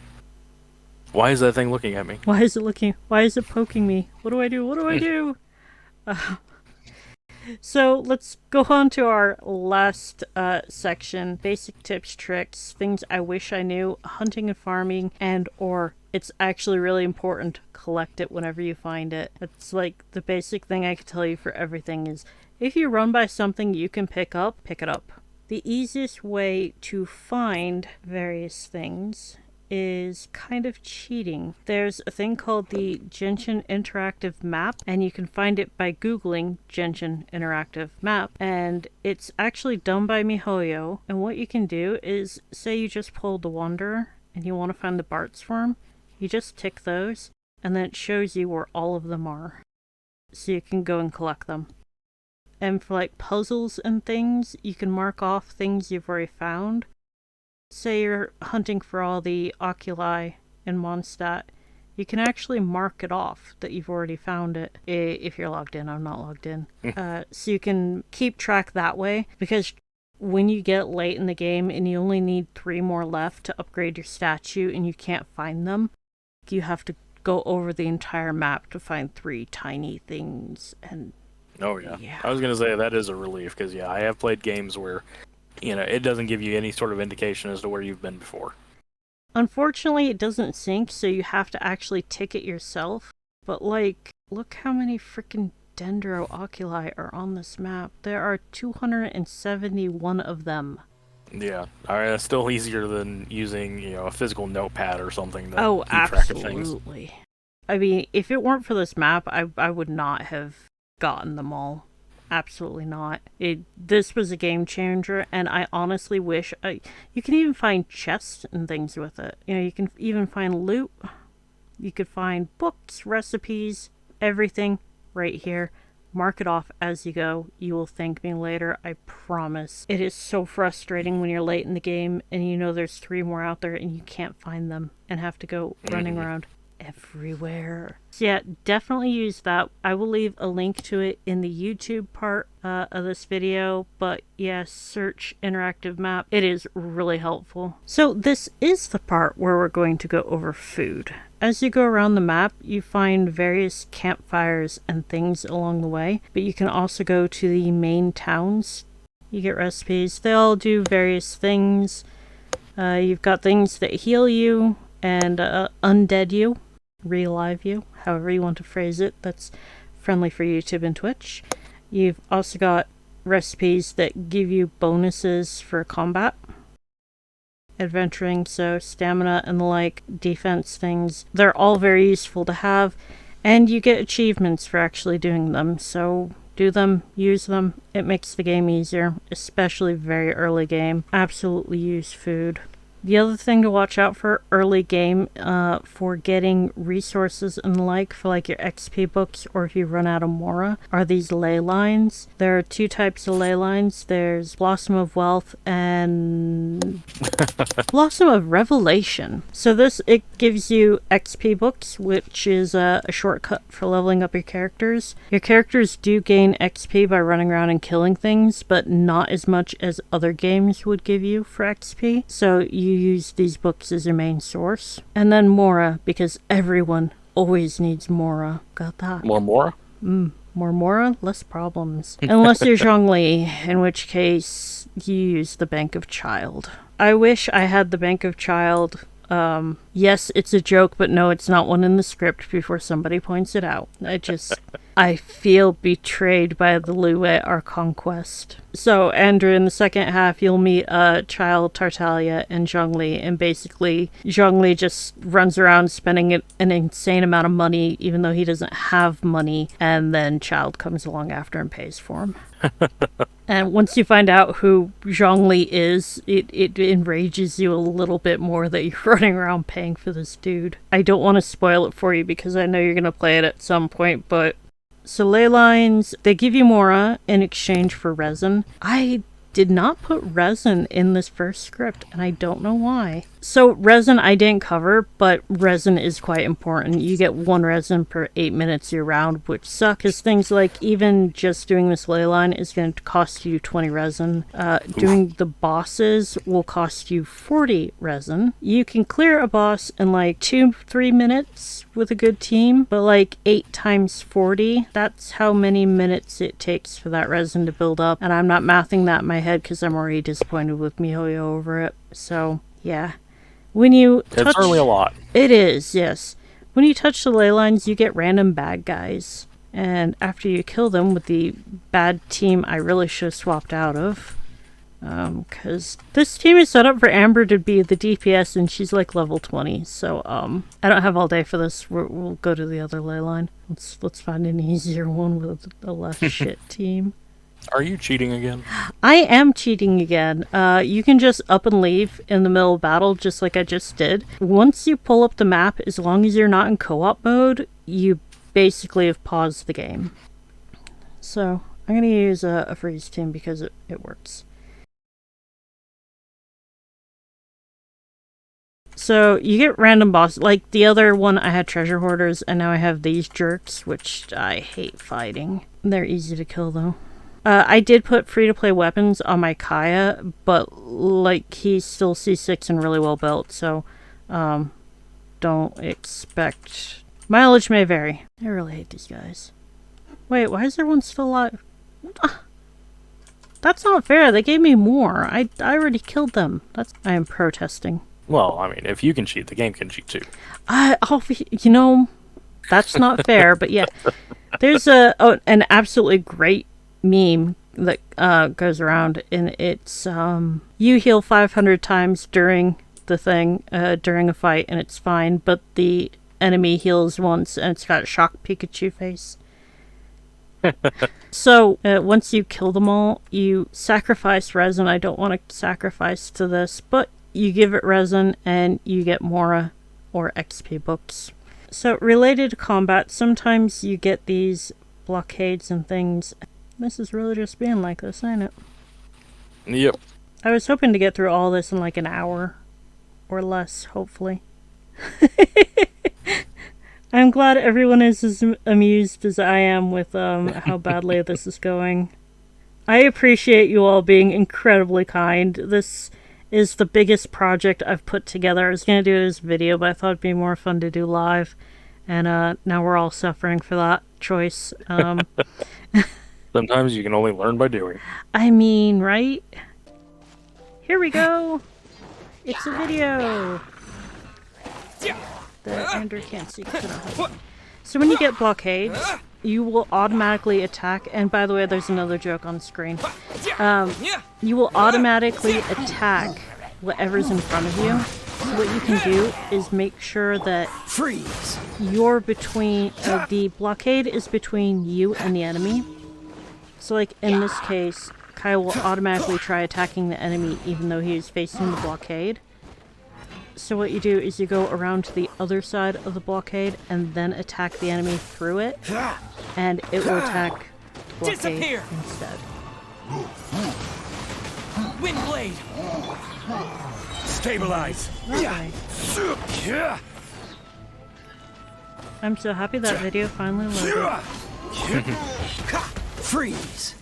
Why is that thing looking at me? Why is it poking me? What do I do? What do I do? So let's go on to our last section. Basic tips, tricks, things I wish I knew, hunting and farming, and or it's actually really important, collect it whenever you find it. It's like the basic thing I could tell you for everything is if you run by something you can pick it up. The easiest way to find various things is kind of cheating. There's a thing called the Genshin Interactive Map, and you can find it by Googling Genshin Interactive Map, and it's actually done by MiHoYo. And what you can do is, say you just pulled the Wanderer, and you want to find the Bart's Farm, you just tick those, and then it shows you where all of them are. So you can go and collect them. And for like puzzles and things, you can mark off things you've already found. Say you're hunting for all the oculi in Mondstadt, you can actually mark it off that you've already found it if you're logged in. I'm not logged in. So you can keep track that way, because when you get late in the game and you only need 3 more left to upgrade your statue and you can't find them, you have to go over the entire map to find 3 tiny things. And oh yeah. I was gonna say that is a relief, because I have played games where it doesn't give you any sort of indication as to where you've been before. Unfortunately, it doesn't sync, so you have to actually tick it yourself. But like, look how many freaking Dendro oculi are on this map. There are 271 of them. Yeah, it's still easier than using a physical notepad or something to keep track of things. Absolutely. I mean, if it weren't for this map, I would not have gotten them all. Absolutely not. This was a game changer, and I honestly wish you can even find chests and things with it. You can even find loot. You could find books, recipes, everything right here. Mark it off as you go. You will thank me later, I promise. It is so frustrating when you're late in the game and there's 3 more out there and you can't find them and have to go running around everywhere. So yeah, definitely use that. I will leave a link to it in the YouTube part of this video, but yeah, search interactive map. It is really helpful. So this is the part where we're going to go over food. as you go around the map, you find various campfires and things along the way, but you can also go to the main towns. You get recipes. They all do various things. You've got things that heal you and undead you, relive you, however you want to phrase it. That's friendly for YouTube and Twitch. You've also got recipes that give you bonuses for combat, adventuring, so stamina and the like, defense things. They're all very useful to have, and you get achievements for actually doing them, so do them, use them. It makes the game easier, especially very early game. Absolutely use food. The other thing to watch out for early game, for getting resources and the like, for like your XP books, or if you run out of Mora, are these ley lines. There are two types of ley lines. There's Blossom of Wealth and Blossom of Revelation. So it gives you XP books, which is a shortcut for leveling up your characters. Your characters do gain XP by running around and killing things, but not as much as other games would give you for XP. So you use these books as your main source. And then Mora, because everyone always needs Mora. Got that? More Mora? More Mora, less problems. Unless you're Zhongli, in which case you use the Bank of Child. I wish I had the Bank of Child. Yes, it's a joke, but no, it's not one in the script before somebody points it out. I feel betrayed by the Lue our conquest. So, Andrew, in the second half, you'll meet Child, Tartaglia, and Zhongli, and basically, Zhongli just runs around spending an insane amount of money, even though he doesn't have money, and then Child comes along after and pays for him. And once you find out who Zhongli is, it enrages you a little bit more that you're running around paying for this dude. I don't want to spoil it for you because I know you're going to play it at some point, but... So ley lines, they give you Mora in exchange for resin. I did not put resin in this first script, and I don't know why. So resin I didn't cover, but resin is quite important. You get 1 resin per 8 minutes year round, which sucks, because things like even just doing this ley line is going to cost you 20 resin. Doing the bosses will cost you 40 resin. You can clear a boss in like 2-3 minutes with a good team, but like 8 times 40, that's how many minutes it takes for that resin to build up. And I'm not mathing that in my head because I'm already disappointed with MiHoYo over it. So yeah. When you touch... It's certainly a lot. It is, yes. When you touch the ley lines, you get random bad guys. And after you kill them with the bad team I really should have swapped out of. Because this team is set up for Amber to be the DPS, and she's like level 20. So, I don't have all day for this. We'll go to the other ley line. Let's find an easier one with a less shit team. Are you cheating again? I am cheating again. You can just up and leave in the middle of battle, just like I just did. Once you pull up the map, as long as you're not in co-op mode, you basically have paused the game. So, I'm going to use a freeze team because it works. So, you get random bosses. Like, the other one, I had treasure hoarders, and now I have these jerks, which I hate fighting. They're easy to kill, though. I did put free-to-play weapons on my Kaya, but, like, he's still C6 and really well built, so, don't expect... Mileage may vary. I really hate these guys. Wait, why is there one still alive? That's not fair. They gave me more. I already killed them. I am protesting. Well, I mean, if you can cheat, the game can cheat too. You know, that's not fair, but yeah. There's an absolutely great meme that goes around, and it's you heal 500 times during the thing, during a fight, and it's fine, but the enemy heals once, and it's got a shock Pikachu face. So, once you kill them all, you sacrifice resin. I don't want to sacrifice to this, but you give it resin, and you get Mora or XP books. So, related to combat, sometimes you get these blockades and things. This is really just being like this, ain't it? Yep. I was hoping to get through all this in like an hour. Or less, hopefully. I'm glad everyone is as amused as I am with how badly this is going. I appreciate you all being incredibly kind. This is the biggest project I've put together. I was going to do it as a video, but I thought it'd be more fun to do live. And now we're all suffering for that choice. Sometimes you can only learn by doing. I mean, right? Here we go. It's a video. The Andrew can't see. So when you get blockades, you will automatically attack. And by the way, there's another joke on the screen. You will automatically attack whatever's in front of you. So what you can do is make sure that you're between the blockade is between you and the enemy. So like in this case, Kyle will automatically try attacking the enemy even though he is facing the blockade. So what you do is you go around to the other side of the blockade and then attack the enemy through it, and it will attack the blockade instead. Wind blade. Stabilize. Okay. I'm so happy that video finally loaded. Freeze.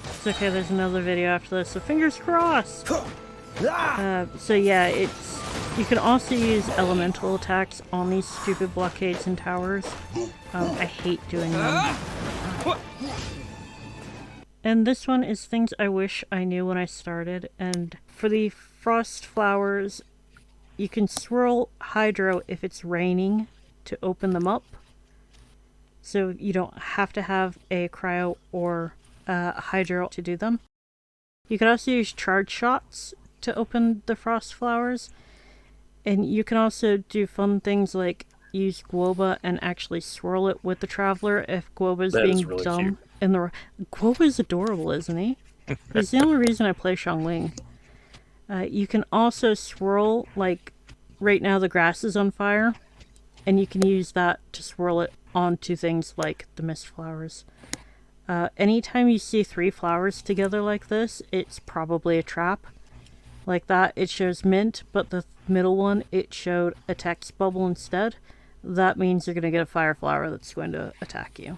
It's okay, there's another video after this, so fingers crossed! So yeah, you can also use elemental attacks on these stupid blockades and towers. I hate doing them. And this one is things I wish I knew when I started. And for the frost flowers, you can swirl hydro if it's raining to open them up. So you don't have to have a cryo or hydro to do them. You can also use charge shots to open the frost flowers. And you can also do fun things like use Guoba and actually swirl it with the Traveler if Guoba's being really dumb. cute. Guoba's adorable, isn't he? He's the only reason I play Xiangling. You can also swirl, like, right now the grass is on fire, and you can use that to swirl it onto things like the mist flowers. Anytime you see 3 flowers together like this, it's probably a trap. Like that, it shows mint, but the middle one, it showed a text bubble instead. That means you're going to get a fire flower that's going to attack you.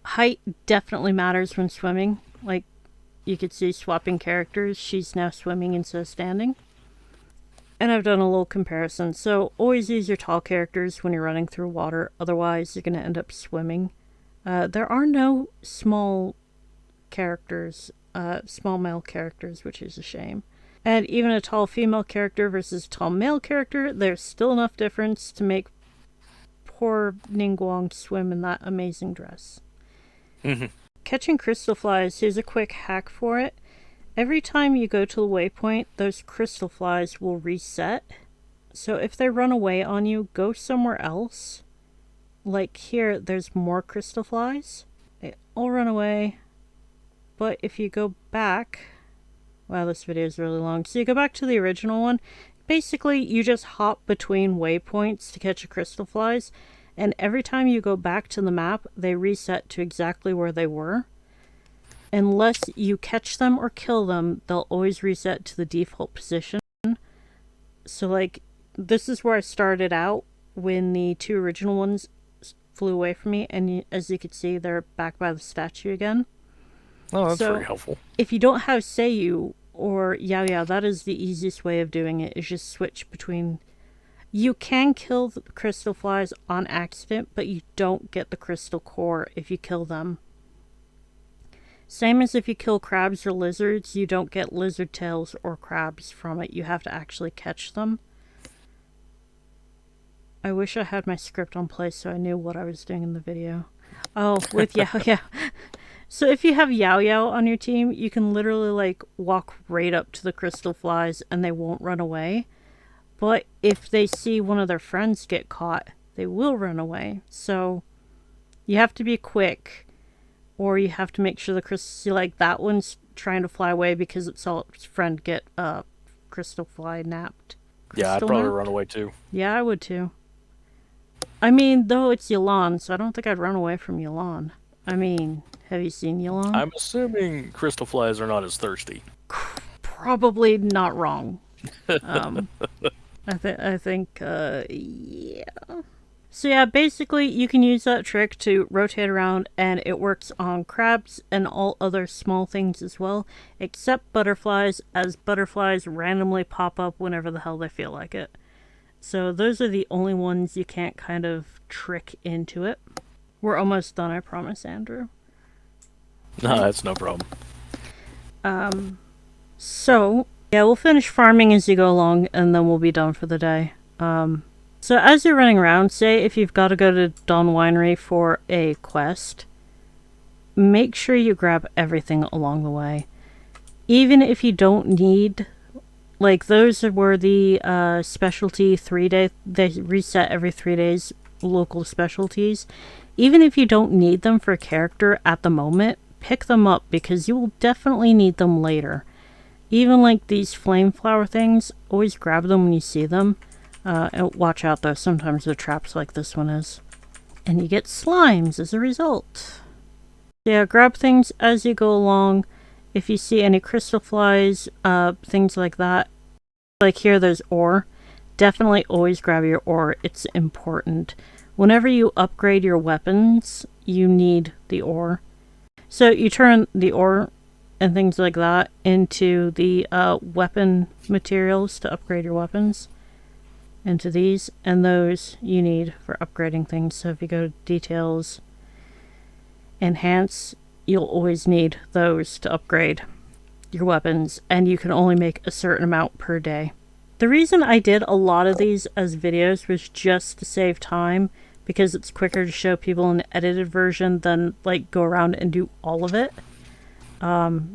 Height definitely matters when swimming. Like, you could see swapping characters. She's now swimming instead of standing. And I've done a little comparison. So, always use your tall characters when you're running through water. Otherwise, you're going to end up swimming. There are no small characters, small male characters, which is a shame. And even a tall female character versus a tall male character, there's still enough difference to make poor Ningguang swim in that amazing dress. Catching crystal flies, here's a quick hack for it. Every time you go to the waypoint, those crystal flies will reset. So if they run away on you, go somewhere else. Like here, there's more crystal flies. They all run away. But if you go back... Wow, this video is really long. So you go back to the original one. Basically, you just hop between waypoints to catch the crystal flies. And every time you go back to the map, they reset to exactly where they were. Unless you catch them or kill them, they'll always reset to the default position. So, like, this is where I started out when the 2 original ones flew away from me. And as you can see, they're back by the statue again. Oh, that's very helpful. If you don't have Seiyu or Yao Yao, that is the easiest way of doing it, is just switch between... You can kill the crystal flies on accident, but you don't get the crystal core if you kill them. Same as if you kill crabs or lizards, you don't get lizard tails or crabs from it. You have to actually catch them. I wish I had my script on play so I knew what I was doing in the video. Oh, with Yao Yao. So if you have Yao Yao on your team, you can literally like walk right up to the crystal flies and they won't run away. But if they see one of their friends get caught, they will run away. So you have to be quick, or you have to make sure the crystal, like that one's trying to fly away because it saw its friend get crystal fly napped. Yeah, I'd probably run away too. Yeah, I would too. I mean, though it's Yelan, so I don't think I'd run away from Yelan. I mean, have you seen Yelan? I'm assuming crystal flies are not as thirsty. Probably not wrong. I think, yeah. So yeah, basically you can use that trick to rotate around, and it works on crabs and all other small things as well, except butterflies, as butterflies randomly pop up whenever the hell they feel like it. So those are the only ones you can't kind of trick into it. We're almost done, I promise, Andrew. No, that's no problem. So yeah, we'll finish farming as you go along, and then we'll be done for the day. So as you're running around, say if you've got to go to Dawn Winery for a quest, make sure you grab everything along the way. Even if you don't need, like those were the specialty 3-day, they reset every 3 days, local specialties. Even if you don't need them for a character at the moment, pick them up because you will definitely need them later. Even like these flame flower things, always grab them when you see them. And watch out though, sometimes they're traps like this one is. And you get slimes as a result. Yeah, grab things as you go along. If you see any crystal flies, things like that. Like here there's ore. Definitely always grab your ore, it's important. Whenever you upgrade your weapons, you need the ore. So you turn the ore and things like that into the weapon materials to upgrade your weapons. Into these, and those you need for upgrading things. So if you go to details, enhance, you'll always need those to upgrade your weapons, and you can only make a certain amount per day. The reason I did a lot of these as videos was just to save time, because it's quicker to show people an edited version than like go around and do all of it.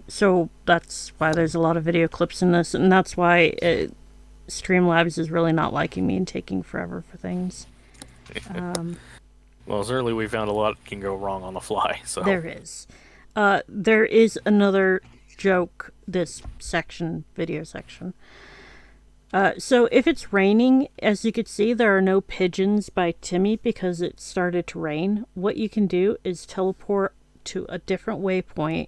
So that's why there's a lot of video clips in this, and that's why Streamlabs is really not liking me and taking forever for things. Well, certainly we found a lot can go wrong on the fly. So there is. There is another joke this section, video section. So if it's raining, as you can see, there are no pigeons by Timmy because it started to rain. What you can do is teleport to a different waypoint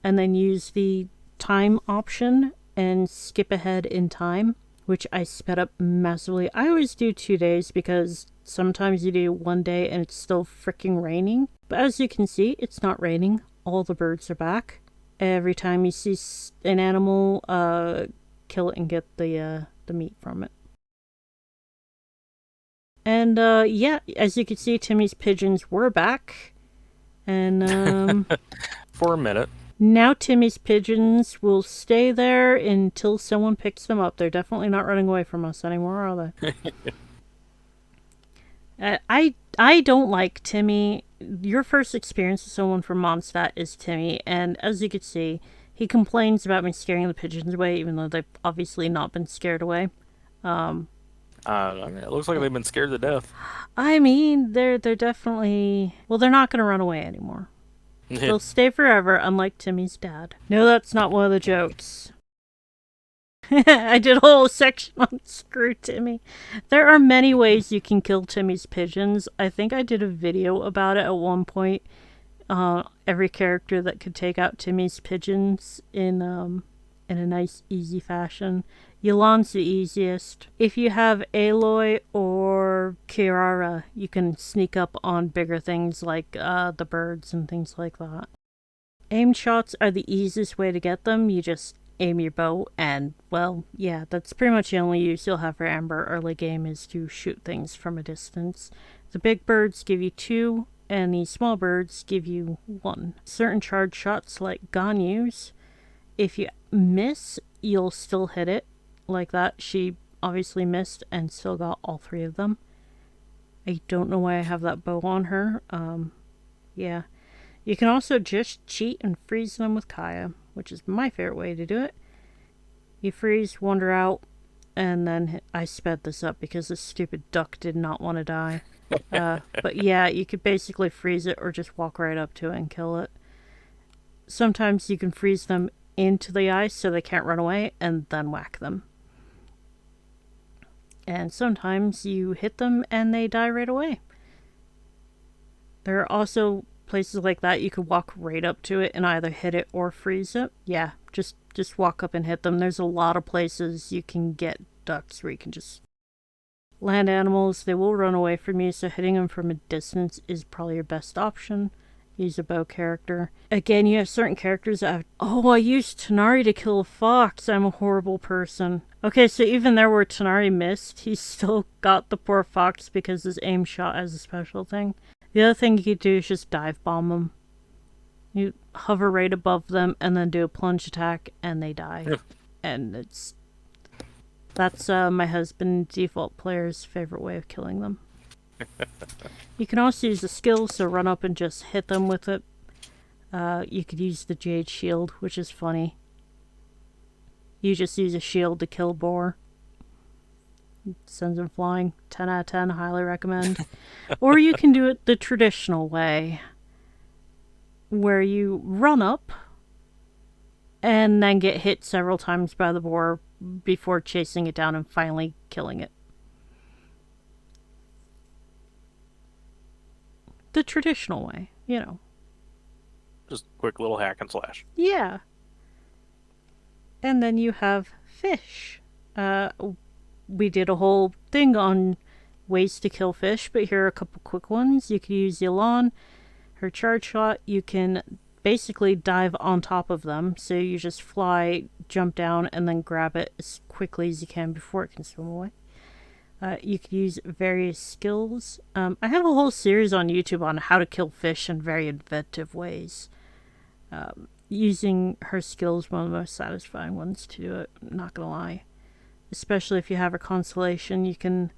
and then use the time option and skip ahead in time, which I sped up massively. I always do 2 days because sometimes you do 1 day and it's still freaking raining. But as you can see, it's not raining. All the birds are back. Every time you see an animal, kill it and get the meat from it. And yeah, as you can see, Timmy's pigeons were back. And for a minute. Now Timmy's pigeons will stay there until someone picks them up. They're definitely not running away from us anymore, are they? I don't like Timmy. Your first experience with someone from Mondstadt is Timmy, and as you can see, he complains about me scaring the pigeons away, even though they've obviously not been scared away. I mean, it looks like they've been scared to death. I mean, they're definitely... Well, they're not going to run away anymore. They'll stay forever, unlike Timmy's dad. No, that's not one of the jokes. I did a whole section on Screw Timmy. There are many ways you can kill Timmy's pigeons. I think I did a video about it at one point. Every character that could take out Timmy's pigeons in a nice, easy fashion. Yulan's the easiest. If you have Aloy or Kirara, you can sneak up on bigger things like the birds and things like that. Aim shots are the easiest way to get them. You just aim your bow and, well, yeah, that's pretty much the only use you'll have for Amber early game is to shoot things from a distance. The big birds give you 2, and the small birds give you 1. Certain charge shots like Ganyu's, if you miss, you'll still hit it. Like that, she obviously missed and still got all 3 of them. I don't know why I have that bow on her. Yeah. You can also just cheat and freeze them with Kaya, which is my favorite way to do it. You freeze, wander out, and then I sped this up because this stupid duck did not want to die. But yeah, you could basically freeze it or just walk right up to it and kill it. Sometimes you can freeze them into the ice so they can't run away and then whack them. And sometimes you hit them and they die right away. There are also places like that you could walk right up to it and either hit it or freeze it. Yeah, just walk up and hit them. There's a lot of places you can get ducks where you can just Land animals, they will run away from you, so hitting them from a distance is probably your best option. Use a bow character. Again, you have certain characters that have... Oh, I used Tanari to kill a fox. I'm a horrible person. Okay, so even there where Tanari missed, he still got the poor fox because his aim shot has a special thing. The other thing you could do is just dive bomb them. You hover right above them and then do a plunge attack and they die. And that's my husband, default player's favorite way of killing them. You can also use the skill, so run up and just hit them with it. You could use the Jade Shield, which is funny. You just use a shield to kill boar. It sends them flying. 10 out of 10, highly recommend. Or you can do it the traditional way, where you run up and then get hit several times by the boar before chasing it down and finally killing it. The traditional way, you know. Just quick little hack and slash. Yeah. And then you have fish. We did a whole thing on ways to kill fish, but here are a couple quick ones. You can use Yelan, her charge shot. You can basically dive on top of them, so you just fly, jump down, and then grab it as quickly as you can before it can swim away. You could use various skills. I have a whole series on YouTube on how to kill fish in very inventive ways. Using her skills is one of the most satisfying ones to do it, I'm not gonna lie. Especially if you have her constellation, you can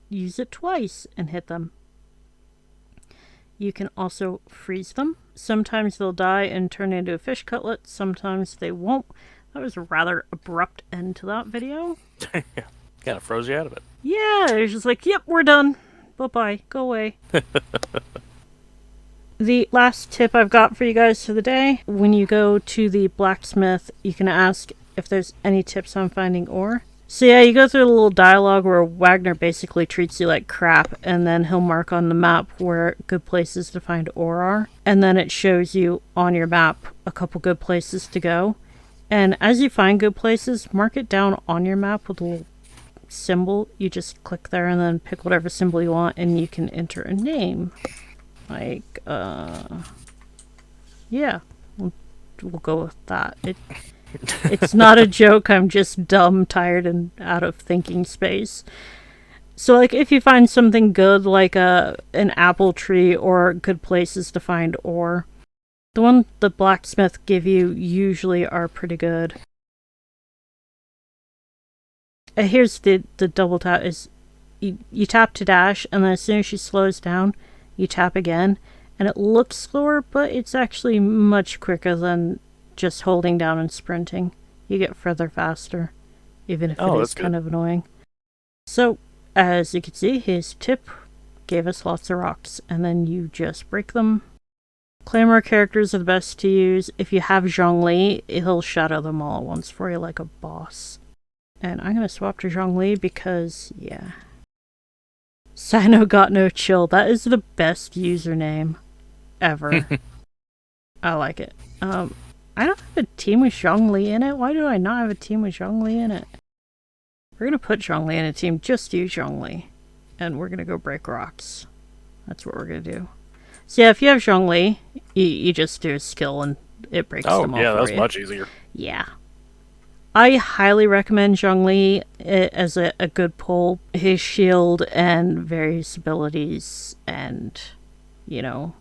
use it twice and hit them. You can also freeze them. Sometimes they'll die and turn into a fish cutlet, sometimes they won't. That was a rather abrupt end to that video. Kind of froze you out of it. Yeah, it's just like, yep, we're done. Bye-bye. Go away. The last tip I've got for you guys for the day, when you go to the blacksmith, you can ask if there's any tips on finding ore. So yeah, you go through a little dialogue where Wagner basically treats you like crap, and then he'll mark on the map where good places to find ore are. And then it shows you on your map a couple good places to go. And as you find good places, mark it down on your map with a little symbol. You just click there and then pick whatever symbol you want, and you can enter a name. Like, yeah, we'll go with that. It's not a joke, I'm just dumb, tired, and out of thinking space. So, like, if you find something good, like an apple tree or good places to find ore, the one the blacksmith give you usually are pretty good. Here's the double tap is you tap to dash, and then as soon as she slows down, you tap again, and it looks slower, but it's actually much quicker than just holding down and sprinting. You get further faster, even if it is kind of annoying. So, as you can see, his tip gave us lots of rocks, and then you just break them. Claymore characters are the best to use. If you have Zhongli, he'll shadow them all at once for you like a boss. And I'm going to swap to Zhongli because, yeah. Sino got no chill. That is the best username ever. I like it. I don't have a team with Zhongli in it. Why do I not have a team with Zhongli in it? We're going to put Zhongli in a team, just use Zhongli. And we're going to go break rocks. That's what we're going to do. So yeah, if you have Zhongli, you just do a skill and it breaks them all for you. Oh yeah, that's much easier. Yeah. I highly recommend Zhongli as a good pull. His shield and various abilities, and, you know,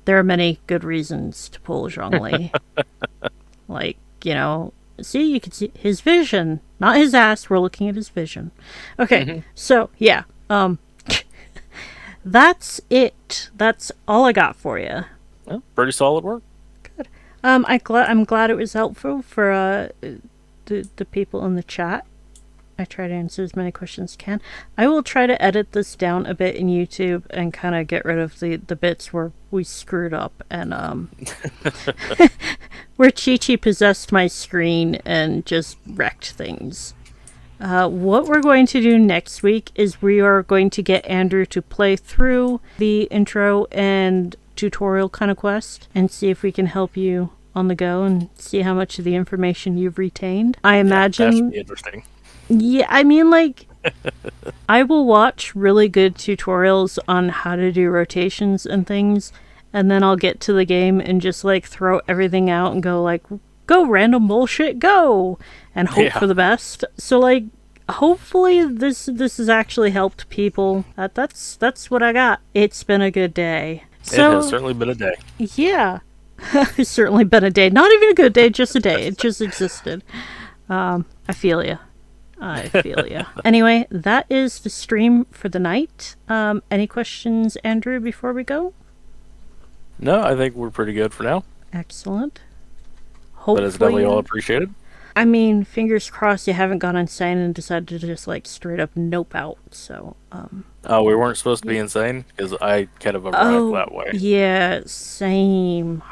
there are many good reasons to pull Zhongli. Like, you know, see, you can see his vision, not his ass, we're looking at his vision. Okay, so, yeah, that's it. That's all I got for you. Well, pretty solid work. Good. I'm glad it was helpful for the people in the chat. I try to answer as many questions as I can. I will try to edit this down a bit in YouTube and kind of get rid of the bits where we screwed up and where Chi-Chi possessed my screen and just wrecked things. What we're going to do next week is we are going to get Andrew to play through the intro and tutorial kind of quest and see if we can help you on the go and see how much of the information you've retained. I imagine that should be interesting. Yeah, I mean, like, I will watch really good tutorials on how to do rotations and things, and then I'll get to the game and just like throw everything out and go like, go random bullshit, go! And hope for the best. So like, hopefully this has actually helped people. That's what I got. It's been a good day. So, it has certainly been a day. Yeah. It's certainly been a day. Not even a good day, just a day. It just existed. I feel ya. Anyway, that is the stream for the night. Any questions, Andrew, before we go? No, I think we're pretty good for now. Excellent. Hopefully, but it's definitely all appreciated. I mean, fingers crossed you haven't gone insane and decided to just like straight up nope out. So, we weren't supposed to be insane because I kind of arrived that way. Yeah, same.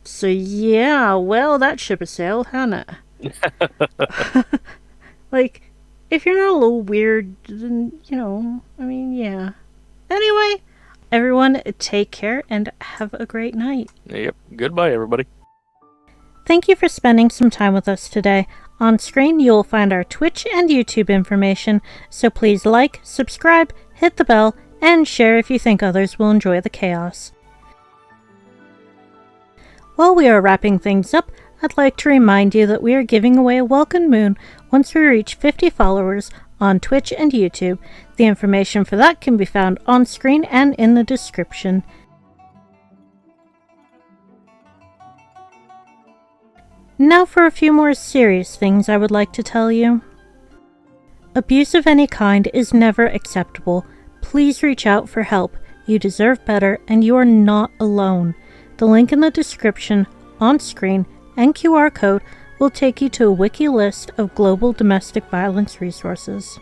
So yeah, well, that ship has sailed, hasn't it? Like, if you're not a little weird, then, I mean, yeah. Anyway, everyone, take care and have a great night. Yep. Goodbye, everybody. Thank you for spending some time with us today. On screen, you will find our Twitch and YouTube information, so please like, subscribe, hit the bell, and share if you think others will enjoy the chaos. While we are wrapping things up, I'd like to remind you that we are giving away a Welkin Moon once we reach 50 followers on Twitch and YouTube. The information for that can be found on screen and in the description. Now for a few more serious things I would like to tell you. Abuse of any kind is never acceptable. Please reach out for help. You deserve better and you are not alone. The link in the description, on screen, and QR code will take you to a wiki list of global domestic violence resources.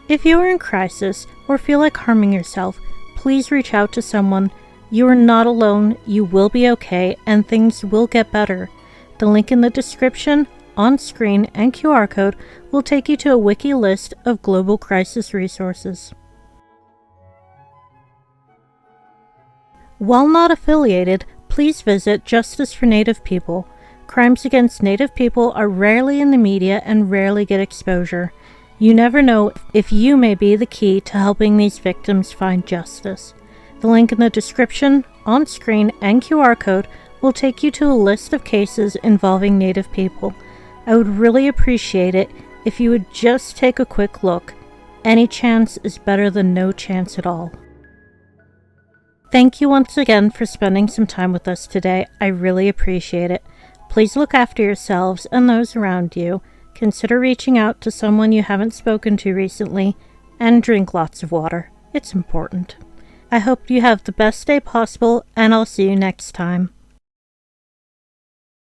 If you are in crisis or feel like harming yourself, please reach out to someone. You are not alone, you will be okay, and things will get better. The link in the description, on screen, and QR code will take you to a wiki list of global crisis resources. While not affiliated, please visit Justice for Native People. Crimes against Native people are rarely in the media and rarely get exposure. You never know if you may be the key to helping these victims find justice. The link in the description, on screen, and QR code will take you to a list of cases involving Native people. I would really appreciate it if you would just take a quick look. Any chance is better than no chance at all. Thank you once again for spending some time with us today. I really appreciate it. Please look after yourselves and those around you. Consider reaching out to someone you haven't spoken to recently, and drink lots of water. It's important. I hope you have the best day possible, and I'll see you next time.